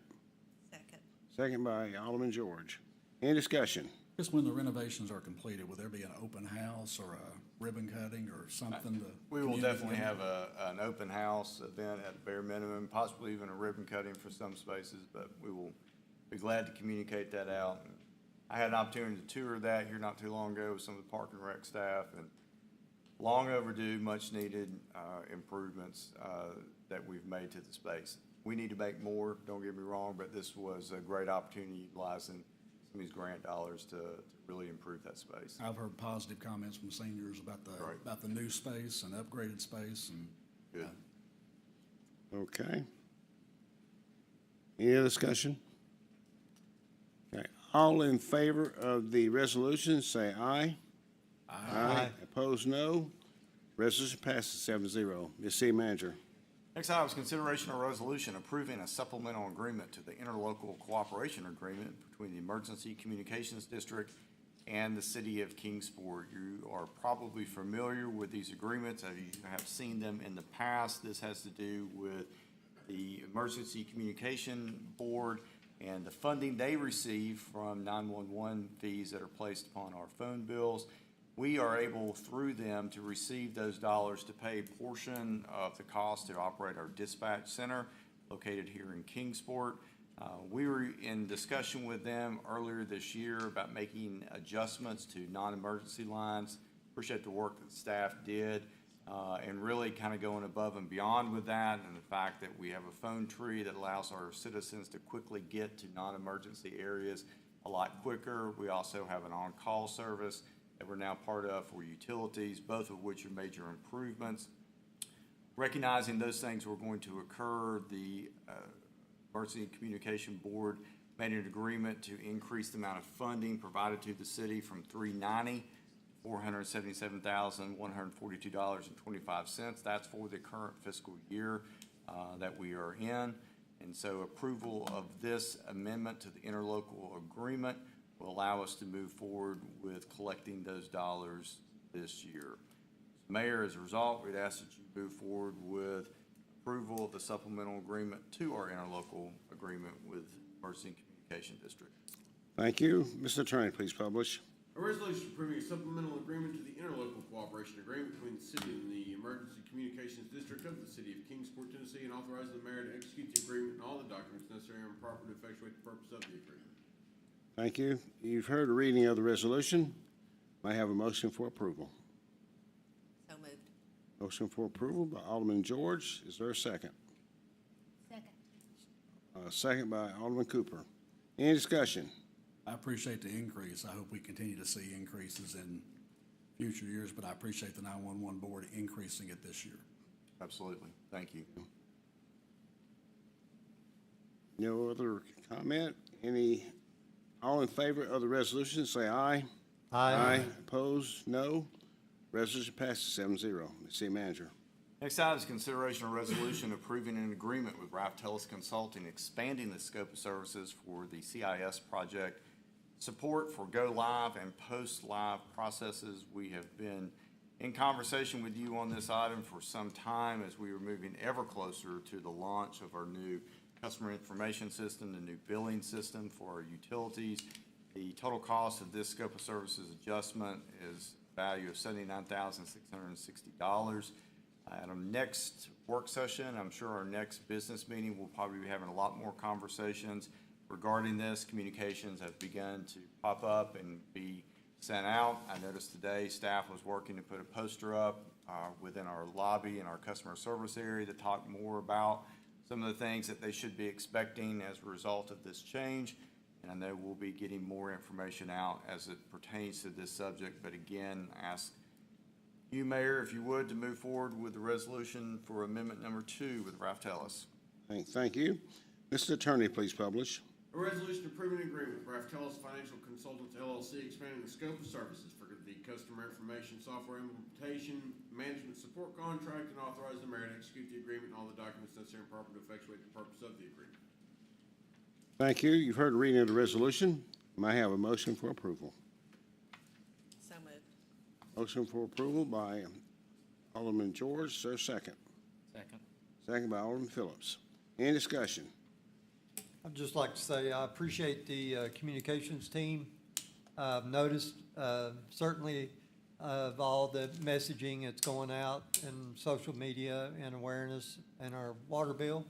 Second. Second by Alderman George. Any discussion? Just when the renovations are completed, will there be an open house or a ribbon cutting or something to? We will community definitely event? have an open house event at the bare minimum, possibly even a ribbon cutting for some spaces, but we will be glad to communicate that out. I had an opportunity to tour that here not too long ago with some of the Park and Rec staff, and long overdue, much needed improvements that we've made to the space. We need to make more, don't get me wrong, but this was a great opportunity utilizing some of these grant dollars to really improve that space. I've heard positive comments from seniors about Right. the new space and upgraded space and. Good. Okay. Any other discussion? Okay. All in favor of the resolution, say aye. Aye. Opposed, no. Resolution passes 7-0. Ms. City Manager. Next item is consideration of resolution approving a supplemental agreement to the interlocal cooperation agreement between the Emergency Communications District and the City of Kingsport. You are probably familiar with these agreements, as you have seen them in the past. This has to do with the Emergency Communication Board and the funding they receive from 911 fees that are placed upon our phone bills. We are able, through them, to receive those dollars to pay a portion of the cost to operate our dispatch center located here in Kingsport. We were in discussion with them earlier this year about making adjustments to non-emergency lines. Appreciate the work that staff did, and really kind of going above and beyond with that, and the fact that we have a phone tree that allows our citizens to quickly get to non-emergency areas a lot quicker. We also have an on-call service that we're now part of for utilities, both of which are major improvements. Recognizing those things were going to occur, the Emergency Communication Board made an agreement to increase the amount of funding provided to the city from $390 to $477,142.25. That's for the current fiscal year that we are in. And so approval of this amendment to the interlocal agreement will allow us to move forward with collecting those dollars this year. Mayor, as a result, we'd ask that you move forward with approval of the supplemental agreement to our interlocal agreement with Emergency Communication District. Thank you. Mr. Attorney, please publish. A resolution approving a supplemental agreement to the interlocal cooperation agreement between the city and the Emergency Communications District of the City of Kingsport, Tennessee, and authorizing the mayor to execute the agreement and all the documents necessary and proper to effectuate the purpose of the agreement. Thank you. You've heard a reading of the resolution. May I have a motion for approval? So moved. Motion for approval by Alderman George. Is there a second? Second. Second by Alderman Cooper. Any discussion? I appreciate the increase. I hope we continue to see increases in future years, but I appreciate the 911 board increasing it this year. Absolutely. Thank you. No other comment? All in favor of the resolution, say aye. Aye. Opposed, no. Resolution passes 7-0. City Manager. Next item is consideration of resolution approving an agreement with Raftellus Consulting, expanding the scope of services for the CIS project, support for go live and post live processes. We have been in conversation with you on this item for some time as we are moving ever closer to the launch of our new customer information system, the new billing system for our utilities. The total cost of this scope of services adjustment is a value of $79,660. At our next work session, I'm sure our next business meeting, we'll probably be having a lot more conversations regarding this. Communications have begun to pop up and be sent out. I noticed today staff was working to put a poster up within our lobby and our customer service area to talk more about some of the things that they should be expecting as a result of this change. And I know we'll be getting more information out as it pertains to this subject. But again, ask you, Mayor, if you would, to move forward with the resolution for amendment number 2 with Raftellus. Thank you. Mr. Attorney, please publish. A resolution approving an agreement with Raftellus Financial Consultants LLC, expanding the scope of services for the customer information software implementation management support contract, and authorize the mayor to execute the agreement and all the documents necessary and proper to effectuate the purpose of the agreement. Thank you. You've heard a reading of the resolution. May I have a motion for approval? So moved. Motion for approval by Alderman George. Is there a second? Second. Second by Alderman Phillips. Any discussion? I'd just like to say I appreciate the communications team. I've noticed certainly of all the messaging that's going out in social media and awareness and our water bill.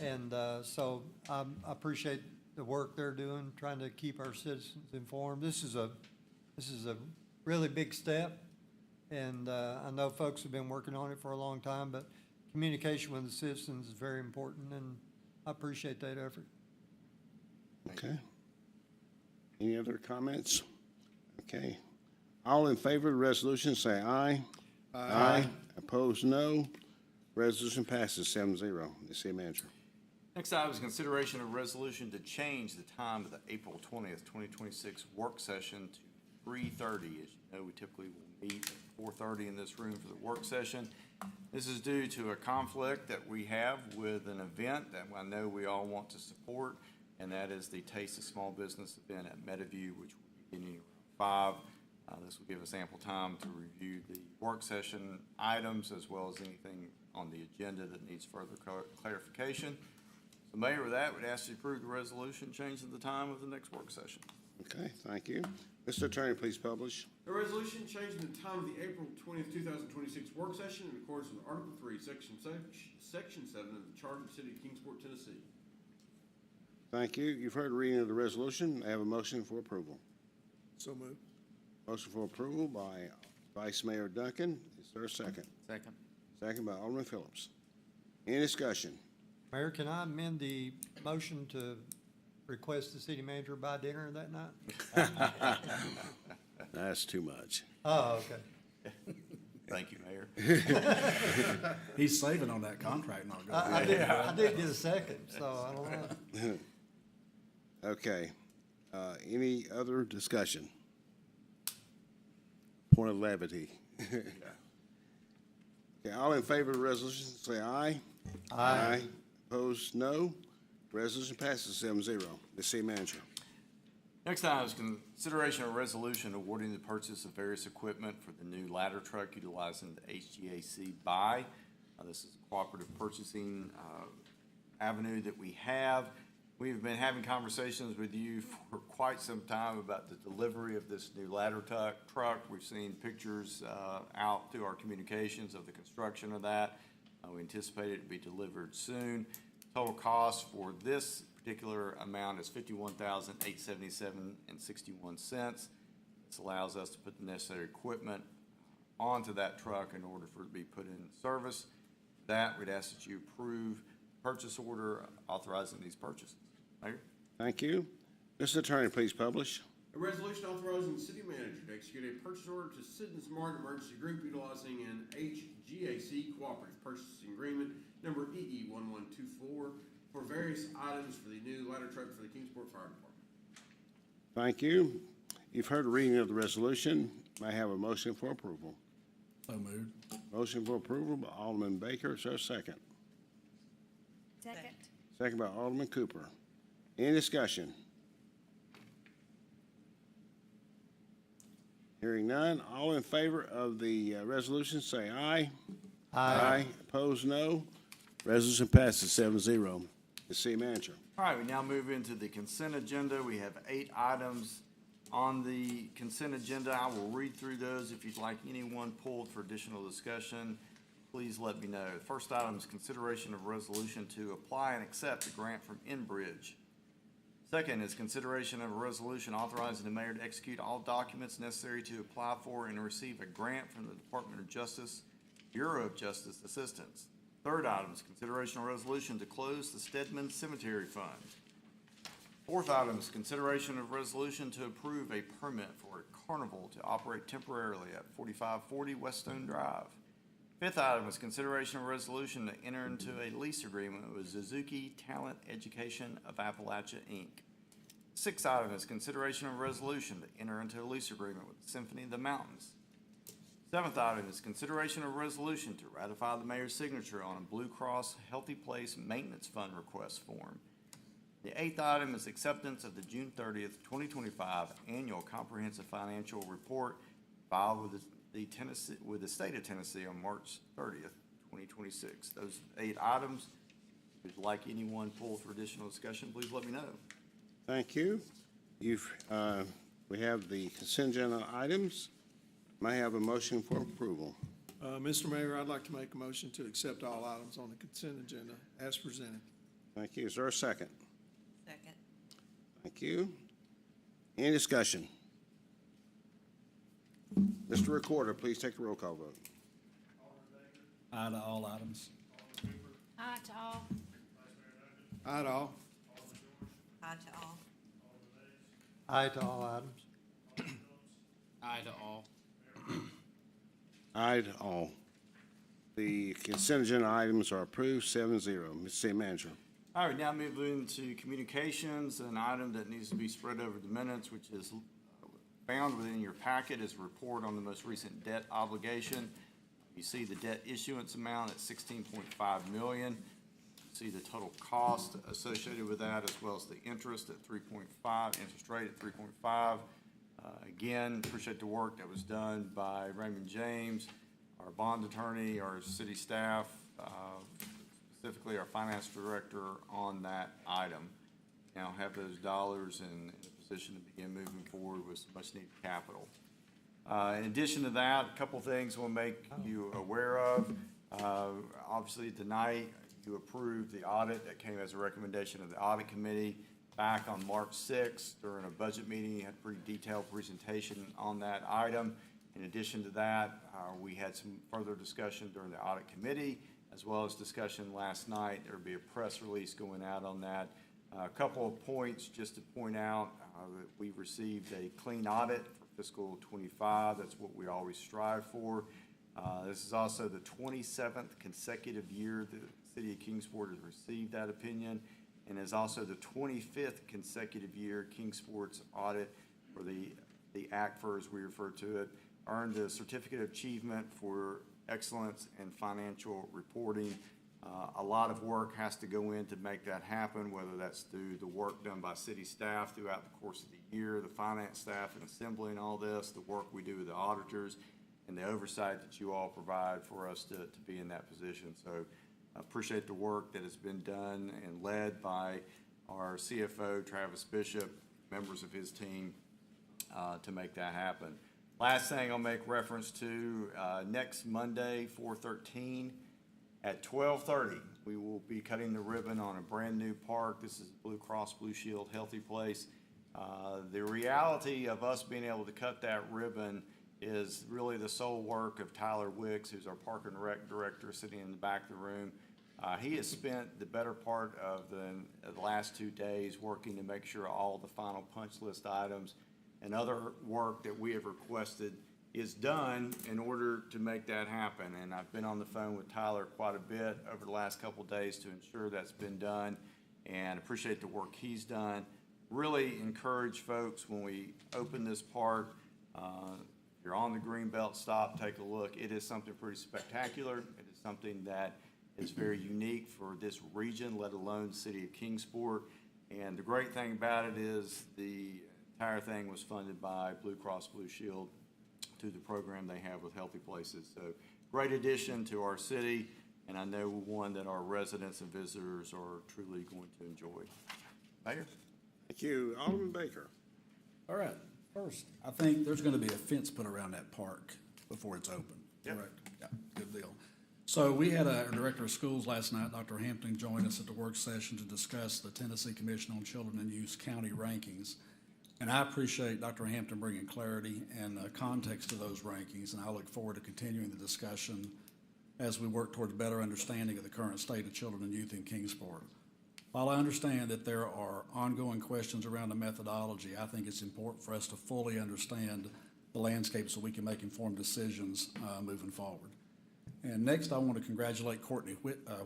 And so I appreciate the work they're doing, trying to keep our citizens informed. This is a really big step, and I know folks have been working on it for a long time, but communication with the citizens is very important, and I appreciate that effort. Okay. Any other comments? Okay. All in favor of the resolution, say aye. Aye. Opposed, no. Resolution passes 7-0. The city manager. Next item is consideration of resolution to change the time of the April 20th, 2026 work session to 3:30. As you know, we typically will meet at 4:30 in this room for the work session. This is due to a conflict that we have with an event that I know we all want to support, and that is the Taste of Small Business event at Meadowview, which will be beginning around 5. This will give us ample time to review the work session items as well as anything on the agenda that needs further clarification. So Mayor, with that, we'd ask you to approve the resolution changing the time of the next work session. Okay, thank you. Mr. Attorney, please publish. A resolution changing the time of the April 20th, 2026 work session in accordance with Article 3, Section 7 of the Charter of the City of Kingsport, Tennessee. Thank you. You've heard the reading of the resolution. I have a motion for approval. So moved. Motion for approval by Vice Mayor Duncan. Is there a second? Second. Second by Alderman Phillips. Any discussion? Mayor, can I amend the motion to request the city manager buy dinner that night? That's too much. Oh, okay. Thank you, Mayor. He's saving on that contract, not going. I did get a second, so I don't know. Okay. Any other discussion? Point of levity. Okay, all in favor of the resolution, say aye. Aye. Opposed, no. Resolution passes 7-0. The city manager. Next item is consideration of resolution awarding the purchase of various equipment for the new ladder truck utilizing the HGAC buy. This is a cooperative purchasing avenue that we have. We've been having conversations with you for quite some time about the delivery of this new ladder truck. We've seen pictures out through our communications of the construction of that. We anticipate it to be delivered soon. Total cost for this particular amount is $51,877.61. This allows us to put the necessary equipment onto that truck in order for it to be put in service. That, we'd ask that you approve purchase order authorizing these purchases. Mayor? Thank you. Mr. Attorney, please publish. A resolution authorizing the city manager to execute a purchase order to Citizen Smart Emergency Group utilizing an HGAC cooperative purchasing agreement number EE1124 for various items for the new ladder truck for the Kingsport Fire Department. Thank you. You've heard the reading of the resolution. May I have a motion for approval? So moved. Motion for approval by Alderman Baker. Is there a second? Second. Second by Alderman Cooper. Any discussion? Hearing none. All in favor of the resolution, say aye. Aye. Opposed, no. Resolution passes 7-0. The city manager. All right, we now move into the consent agenda. We have 8 items on the consent agenda. I will read through those. If you'd like anyone pulled for additional discussion, please let me know. The first item is consideration of resolution to apply and accept a grant from Enbridge. Second is consideration of a resolution authorizing the mayor to execute all documents necessary to apply for and receive a grant from the Department of Justice, Bureau of Justice Assistance. Third item is consideration of resolution to close the Stedman Cemetery Fund. Fourth item is consideration of resolution to approve a permit for a carnival to operate temporarily at 4540 West Stone Drive. Fifth item is consideration of resolution to enter into a lease agreement with Suzuki Talent Education of Appalachia, Inc. Sixth item is consideration of resolution to enter into a lease agreement with Symphony of the Mountains. Seventh item is consideration of resolution to ratify the mayor's signature on a Blue Cross Healthy Place Maintenance Fund request form. The eighth item is acceptance of the June 30th, 2025 annual comprehensive financial report filed with the state of Tennessee on March 30th, 2026. Those 8 items. If you'd like anyone pulled for additional discussion, please let me know. Thank you. We have the consent agenda items. May I have a motion for approval? Mr. Mayor, I'd like to make a motion to accept all items on the consent agenda as presented. Thank you. Is there a second? Second. Thank you. Any discussion? Mr. Recorder, please take the roll call vote. Aye to all items. Aye to all. Aye to all. Aye to all. Aye to all items. Aye to all. Aye to all. The consent agenda items are approved, 7-0. Mr. City Manager. All right, now moving to communications, an item that needs to be spread over the minutes, which is found within your packet is a report on the most recent debt obligation. You see the debt issuance amount at $16.5 million. You see the total cost associated with that, as well as the interest at 3.5, interest rate at 3.5. Again, appreciate the work that was done by Raymond James, our bond attorney, our city staff, specifically our finance director on that item. Now have those dollars in a position to begin moving forward with some much needed capital. In addition to that, a couple things we'll make you aware of. Obviously tonight you approved the audit that came as a recommendation of the audit committee back on March 6th during a budget meeting. You had a pretty detailed presentation on that item. In addition to that, we had some further discussion during the audit committee, as well as discussion last night. There will be a press release going out on that. A couple of points just to point out that we received a clean audit for fiscal 25. That's what we always strive for. This is also the 27th consecutive year the City of Kingsport has received that opinion, and is also the 25th consecutive year Kingsport's audit, or the ACFR as we refer to it, earned the Certificate of Achievement for Excellence in Financial Reporting. A lot of work has to go in to make that happen, whether that's through the work done by city staff throughout the course of the year, the finance staff and assembling all this, the work we do with the auditors, and the oversight that you all provide for us to be in that position. So I appreciate the work that has been done and led by our CFO, Travis Bishop, members of his team, to make that happen. Last thing I'll make reference to, next Monday, 4/13, at 12:30, we will be cutting the ribbon on a brand-new park. This is Blue Cross Blue Shield Healthy Place. The reality of us being able to cut that ribbon is really the sole work of Tyler Wicks, who's our Park and Rec Director, sitting in the back of the room. He has spent the better part of the last 2 days working to make sure all the final punch list items and other work that we have requested is done in order to make that happen. And I've been on the phone with Tyler quite a bit over the last couple of days to ensure that's been done, and appreciate the work he's done. Really encourage folks when we open this park, if you're on the Greenbelt, stop, take a look. It is something pretty spectacular. It is something that is very unique for this region, let alone the City of Kingsport. And the great thing about it is the entire thing was funded by Blue Cross Blue Shield through the program they have with Healthy Places. So great addition to our city, and I know one that our residents and visitors are truly going to enjoy. Mayor? Thank you. Alderman Baker. All right, first, I think there's gonna be a fence put around that park before it's open. Yep. Correct? Yeah, good deal. So we had our Director of Schools last night, Dr. Hampton, join us at the work session to discuss the Tennessee Commission on Children and Youth County rankings. And I appreciate Dr. Hampton bringing clarity and context to those rankings, and I look forward to continuing the discussion as we work towards better understanding of the current state of children and youth in Kingsport. While I understand that there are ongoing questions around the methodology, I think it's important for us to fully understand the landscape so we can make informed decisions moving forward. And next, I want to congratulate Courtney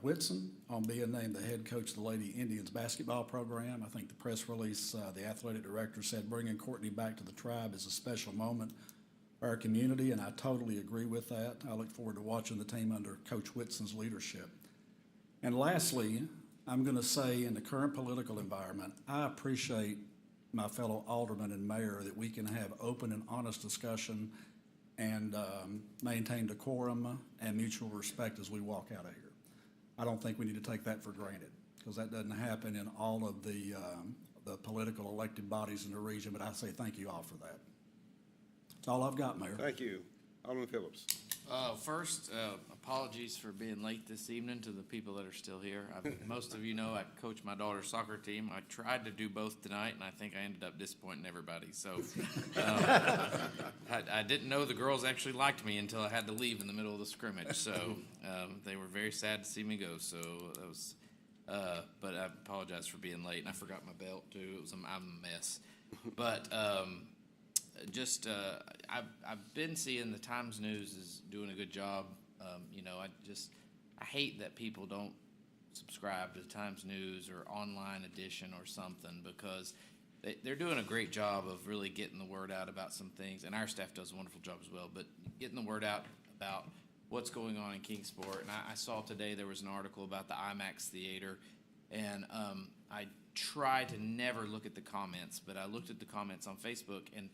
Whitson on being named the head coach of the Lady Indians basketball program. I think the press release, the athletic director said bringing Courtney back to the tribe is a special moment for our community, and I totally agree with that. I look forward to watching the team under Coach Whitson's leadership. And lastly, I'm going to say in the current political environment, I appreciate my fellow aldermen and mayor that we can have open and honest discussion and maintain decorum and mutual respect as we walk out of here. I don't think we need to take that for granted, because that doesn't happen in all of the political elected bodies in the region, but I say thank you all for that. That's all I've got, Mayor. Thank you. Alderman Phillips. First, apologies for being late this evening to the people that are still here. Most of you know I coach my daughter's soccer team. I tried to do both tonight, and I think I ended up disappointing everybody. So I didn't know the girls actually liked me until I had to leave in the middle of the scrimmage. So they were very sad to see me go. So that was, but I apologize for being late, and I forgot my belt too. I'm a mess. But I've been seeing the Times News is doing a good job. I hate that people don't subscribe to the Times News or online edition or something, because they're doing a great job of really getting the word out about some things, and our staff does a wonderful job as well, but getting the word out about what's going on in Kingsport. And I saw today there was an article about the IMAX Theater, and I try to never look at the comments, but I looked at the comments on Facebook, and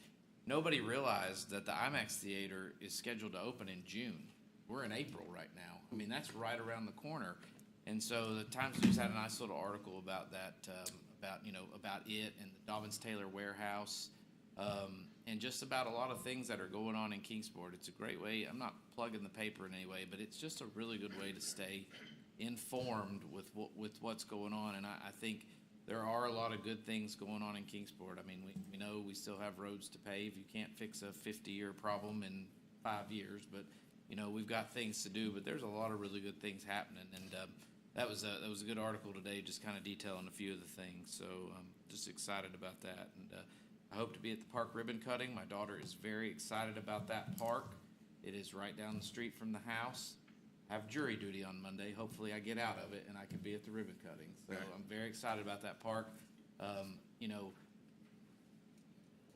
nobody realized that the IMAX Theater is scheduled to open in June. We're in April right now. I mean, that's right around the corner. And so the Times News had a nice little article about that, about it and the Dobbins-Taylor warehouse, and just about a lot of things that are going on in Kingsport. It's a great way. I'm not plugging the paper in any way, but it's just a really good way to stay informed with what's going on. And I think there are a lot of good things going on in Kingsport. I mean, we know we still have roads to pave. You can't fix a 50-year problem in 5 years, but we've got things to do. But there's a lot of really good things happening, and that was a good article today, just kind of detailing a few of the things. So I'm just excited about that, and I hope to be at the park ribbon cutting. My daughter is very excited about that park. It is right down the street from the house. I have jury duty on Monday. Hopefully I get out of it and I can be at the ribbon cutting. So I'm very excited about that park. A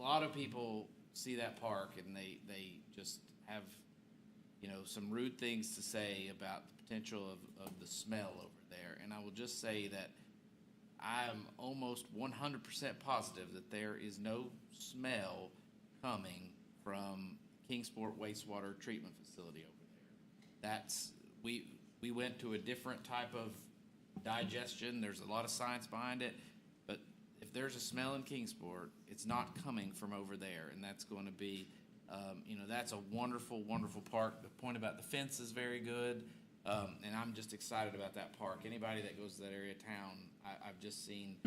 lot of people see that park and they just have, some rude things to say about the potential of the smell over there. And I will just say that I am almost 100% positive that there is no smell coming from Kingsport wastewater treatment facility over there. We went to a different type of digestion. There's a lot of science behind it, but if there's a smell in Kingsport, it's not coming from over there, and that's going to be, that's a wonderful, wonderful park. The point about the fence is very good, and I'm just excited about that park. Anybody that goes to that area of town, I've just seen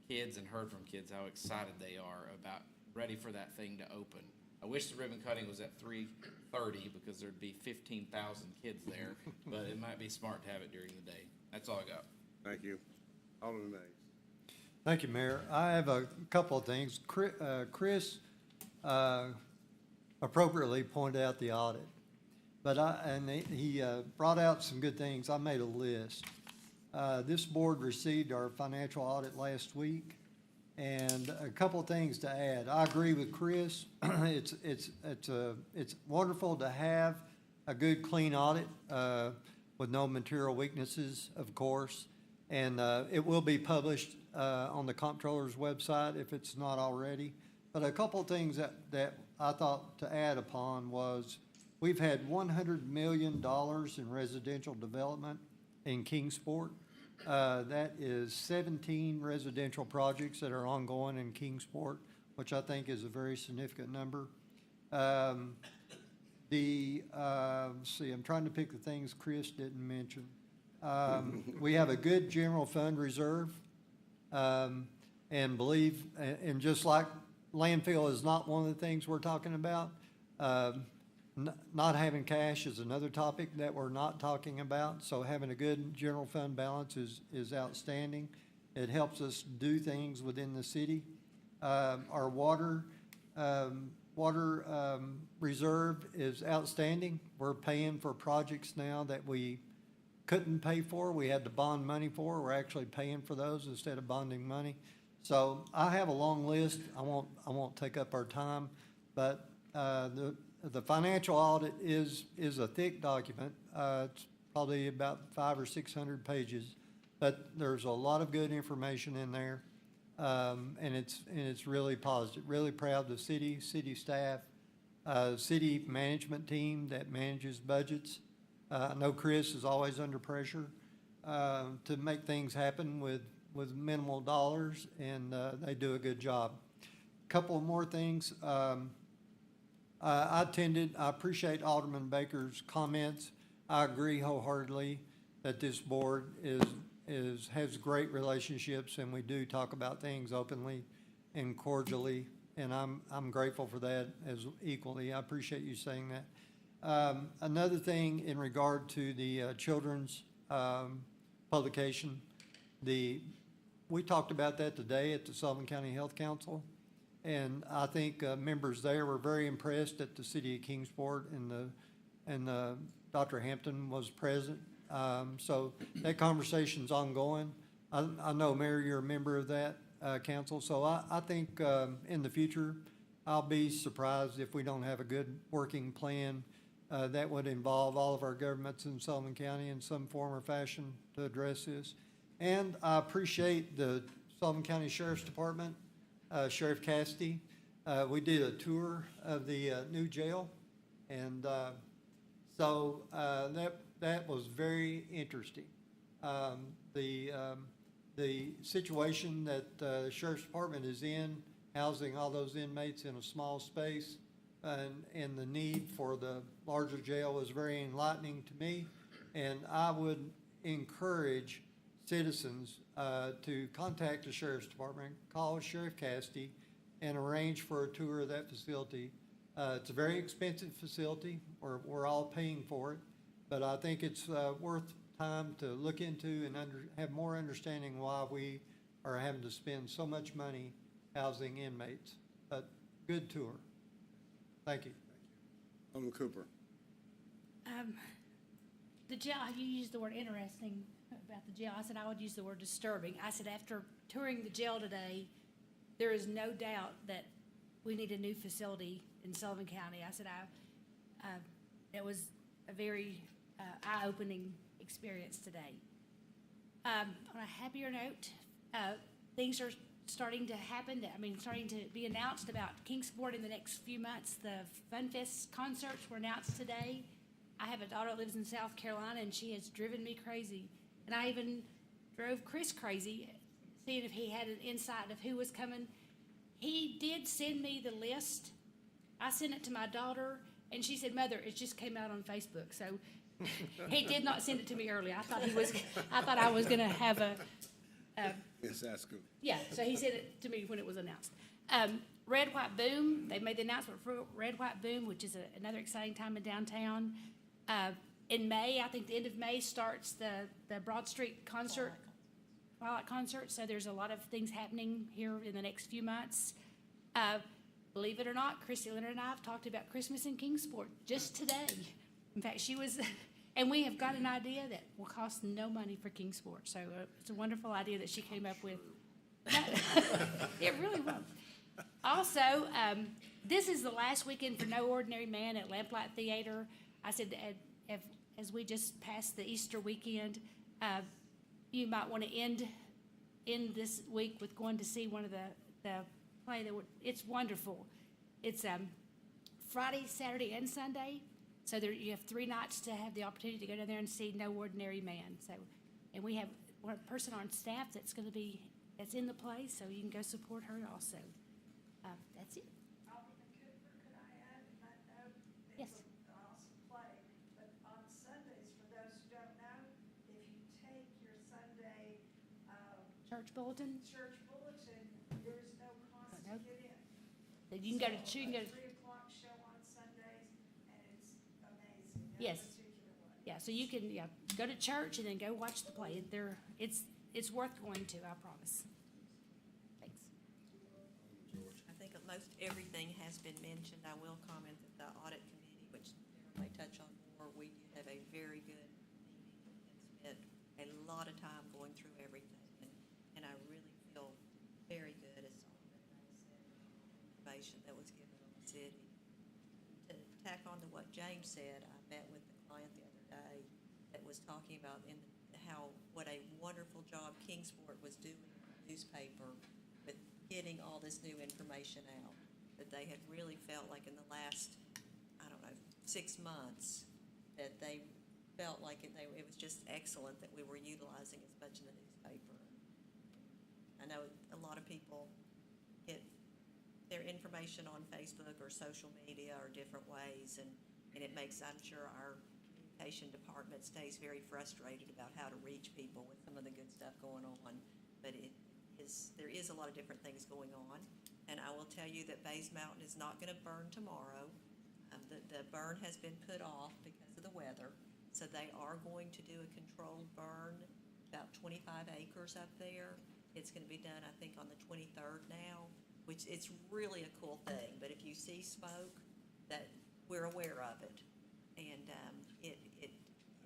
kids and heard from kids how excited they are about ready for that thing to open. I wish the ribbon cutting was at 3:30 because there'd be 15,000 kids there, but it might be smart to have it during the day. That's all I got. Thank you. Alderman Mays. Thank you, Mayor. I have a couple of things. Chris appropriately pointed out the audit, but he brought out some good things. I made a list. This board received our financial audit last week, and a couple of things to add. I agree with Chris. It's wonderful to have a good, clean audit with no material weaknesses, of course, and it will be published on the comptroller's website if it's not already. But a couple of things that I thought to add upon was we've had $100 million in residential development in Kingsport. That is 17 residential projects that are ongoing in Kingsport, which I think is a very significant number. Let's see, I'm trying to pick the things Chris didn't mention. We have a good general fund reserve, and just like landfill is not one of the things we're talking about, not having cash is another topic that we're not talking about. So having a good general fund balance is outstanding. It helps us do things within the city. Our water reserve is outstanding. We're paying for projects now that we couldn't pay for. We had to bond money for. We're actually paying for those instead of bonding money. So I have a long list. I won't take up our time, but the financial audit is a thick document. It's probably about 500 or 600 pages, but there's a lot of good information in there, and it's really positive. Really proud of the city staff, city management team that manages budgets. I know Chris is always under pressure to make things happen with minimal dollars, and they do a good job. Couple more things. I appreciate Alderman Baker's comments. I agree wholeheartedly that this board has great relationships, and we do talk about things openly and cordially, and I'm grateful for that as equally. I appreciate you saying that. Another thing in regard to the children's publication, we talked about that today at the Sullivan County Health Council. And I think members there were very impressed at the city of Kingsport, and Dr. Hampton was present. So that conversation's ongoing. I know, Mayor, you're a member of that council, so I think in the future, I'll be surprised if we don't have a good working plan that would involve all of our governments in Sullivan County in some form or fashion to address this. And I appreciate the Sullivan County Sheriff's Department, Sheriff Cassidy. We did a tour of the new jail, and so that was very interesting. The situation that the Sheriff's Department is in, housing all those inmates in a small space, and the need for the larger jail was very enlightening to me. And I would encourage citizens to contact the Sheriff's Department, call Sheriff Cassidy, and arrange for a tour of that facility. It's a very expensive facility. We're all paying for it, but I think it's worth time to look into and have more understanding why we are having to spend so much money housing inmates. But good tour. Thank you. Alderman Cooper. The jail, you used the word interesting about the jail. I said I would use the word disturbing. I said after touring the jail today, there is no doubt that we need a new facility in Sullivan County. I said it was a very eye-opening experience today. On a happier note, things are starting to happen, starting to be announced about Kingsport in the next few months. The Fun Fest concerts were announced today. I have a daughter that lives in South Carolina, and she has driven me crazy. And I even drove Chris crazy, seeing if he had an insight of who was coming. He did send me the list. I sent it to my daughter, and she said, "Mother, it just came out on Facebook." So he did not send it to me early. I thought I was going to have a Yes, that's good. yeah, so he sent it to me when it was announced. Red, White, Boom, they made the announcement for Red, White, Boom, which is another exciting time in downtown. In May, I think the end of May starts the Broad Street concert, Twilight concert, so there's a lot of things happening here in the next few months. Believe it or not, Christy Leonard and I have talked about Christmas in Kingsport just today. In fact, she was, and we have got an idea that will cost no money for Kingsport, so it's a wonderful idea that she came up with. It really was. Also, this is the last weekend for No Ordinary Man at Lamplight Theater. I said, as we just passed the Easter weekend, you might want to end this week with going to see one of the play it's wonderful. It's Friday, Saturday, and Sunday. So you have 3 nights to have the opportunity to go down there and see No Ordinary Man. So, and we have one person on staff that's in the play, so you can go support her also. That's it. Alderman Cooper, could I add in that note? Yes. It's an awesome play, but on Sundays, for those who don't know, if you take your Sunday, Church bulletin. church bulletin, there is no cost to Nope. get in. You can go to So, you can go a to 3 o'clock show on Sundays, and it's amazing. Yes. That particular one. Yeah, so you can go to church and then go watch the play. It's worth going to, I promise. Thanks. I think most everything has been mentioned. I will comment that the audit committee, which Darren may touch on more, we did have a very good meeting and spent a lot of time going through everything. And I really feel very good, as Alderman May said, information that was given on the city. To tack on to what James said, I met with the client the other day that was talking about what a wonderful job Kingsport was doing in the newspaper with getting all this new information out. That they had really felt like in the last, 6 months, that they felt like it was just excellent that we were utilizing as much in the newspaper. I know a lot of people get their information on Facebook or social media or different ways, and it makes, I'm sure, our communication department stays very frustrated about how to reach people with some of the good stuff going on. But there is a lot of different things going on, and I will tell you that Bays Mountain is not going to burn tomorrow. The burn has been put off because of the weather, so they are going to do a controlled burn, about 25 acres up there. It's going to be done, I think, on the 23rd now, which it's really a cool thing. But if you see smoke, that we're aware of it, and it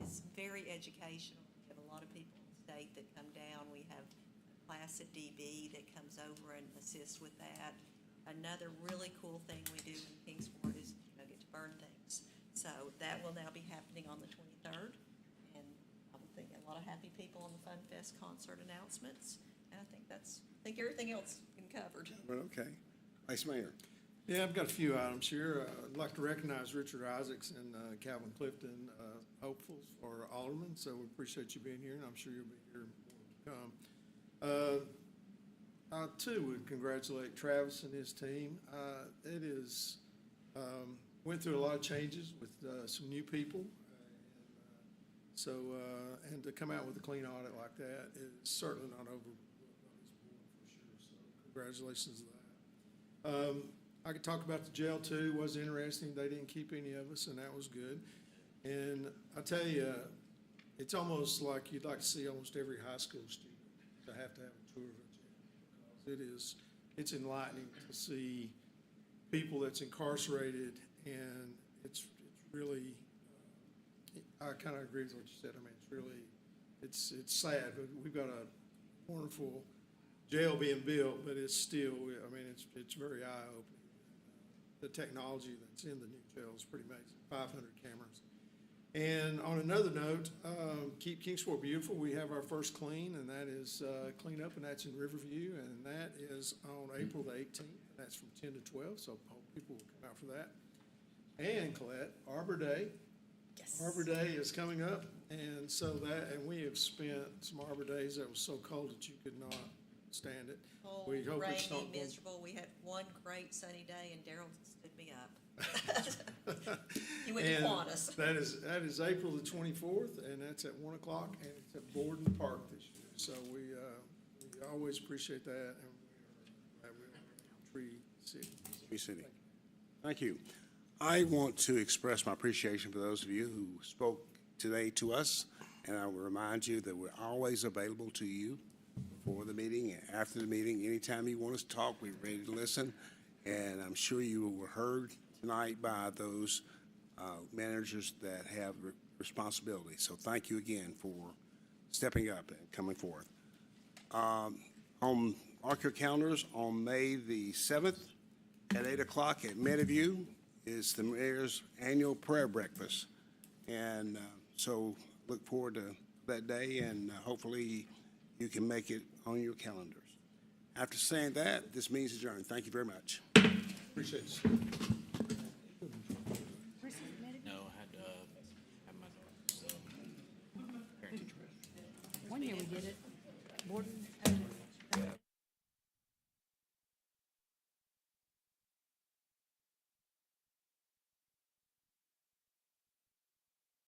is very very educational. We have a lot of people in the state that come down. We have a class at DB that comes over and assists with that. Another really cool thing we do in Kingsport is, get to burn things. So that will now be happening on the 23rd. And I think a lot of happy people on the Fun Fest concert announcements. And I think everything else been covered. Well, okay. Vice Mayor. Yeah, I've got a few items here. I'd like to recognize Richard Isaacs and Calvin Clifton, hopefuls for Alderman, so we appreciate you being here, and I'm sure you'll be here more to come. I, too, would congratulate Travis and his team. It is, went through a lot of changes with some new people. So, and to come out with a clean audit like that is certainly not over for sure, so congratulations to that. I could talk about the jail too. It was interesting. They didn't keep any of us, and that was good. And I tell you, it's almost like you'd like to see almost every high school student to have a tour of a jail, because it's enlightening to see people that's incarcerated, and it's really. I kind of agree with what you said. I mean, it's really, it's sad, but we've got a wonderful jail being built, but it's still, I mean, it's very eye-opening. The technology that's in the new jail is pretty amazing, 500 cameras. And on another note, Keep Kingsport Beautiful, we have our first clean, and that is clean up, and that's in Riverview, and that is on April the 18th. That's from 10 to 12, so hope people will come out for that. And Colette, Arbor Day. Yes. Arbor Day is coming up, and so and we have spent some Arbor Days that was so cold that you could not stand it. Cold, We hope it's rainy, not going- miserable. We had one great sunny day, and Daryl stood me up. He went to And Qantas. that is April the 24th, and that's at 1 o'clock, and it's at Borden Park this year. So we always appreciate that, and we are Tree City. Tree City. Thank you. I want to express my appreciation for those of you who spoke today to us, and I will remind you that we're always available to you before the meeting and after the meeting. Anytime you want us to talk, we're ready to listen, and I'm sure you were heard tonight by those managers that have responsibility. So thank you again for stepping up and coming forth. Mark your calendars on May the 7th at 8 o'clock at Meadowview is the mayor's annual prayer breakfast. And so look forward to that day, and hopefully you can make it on your calendars. After saying that, this meeting is adjourned. Thank you very much. Appreciate it.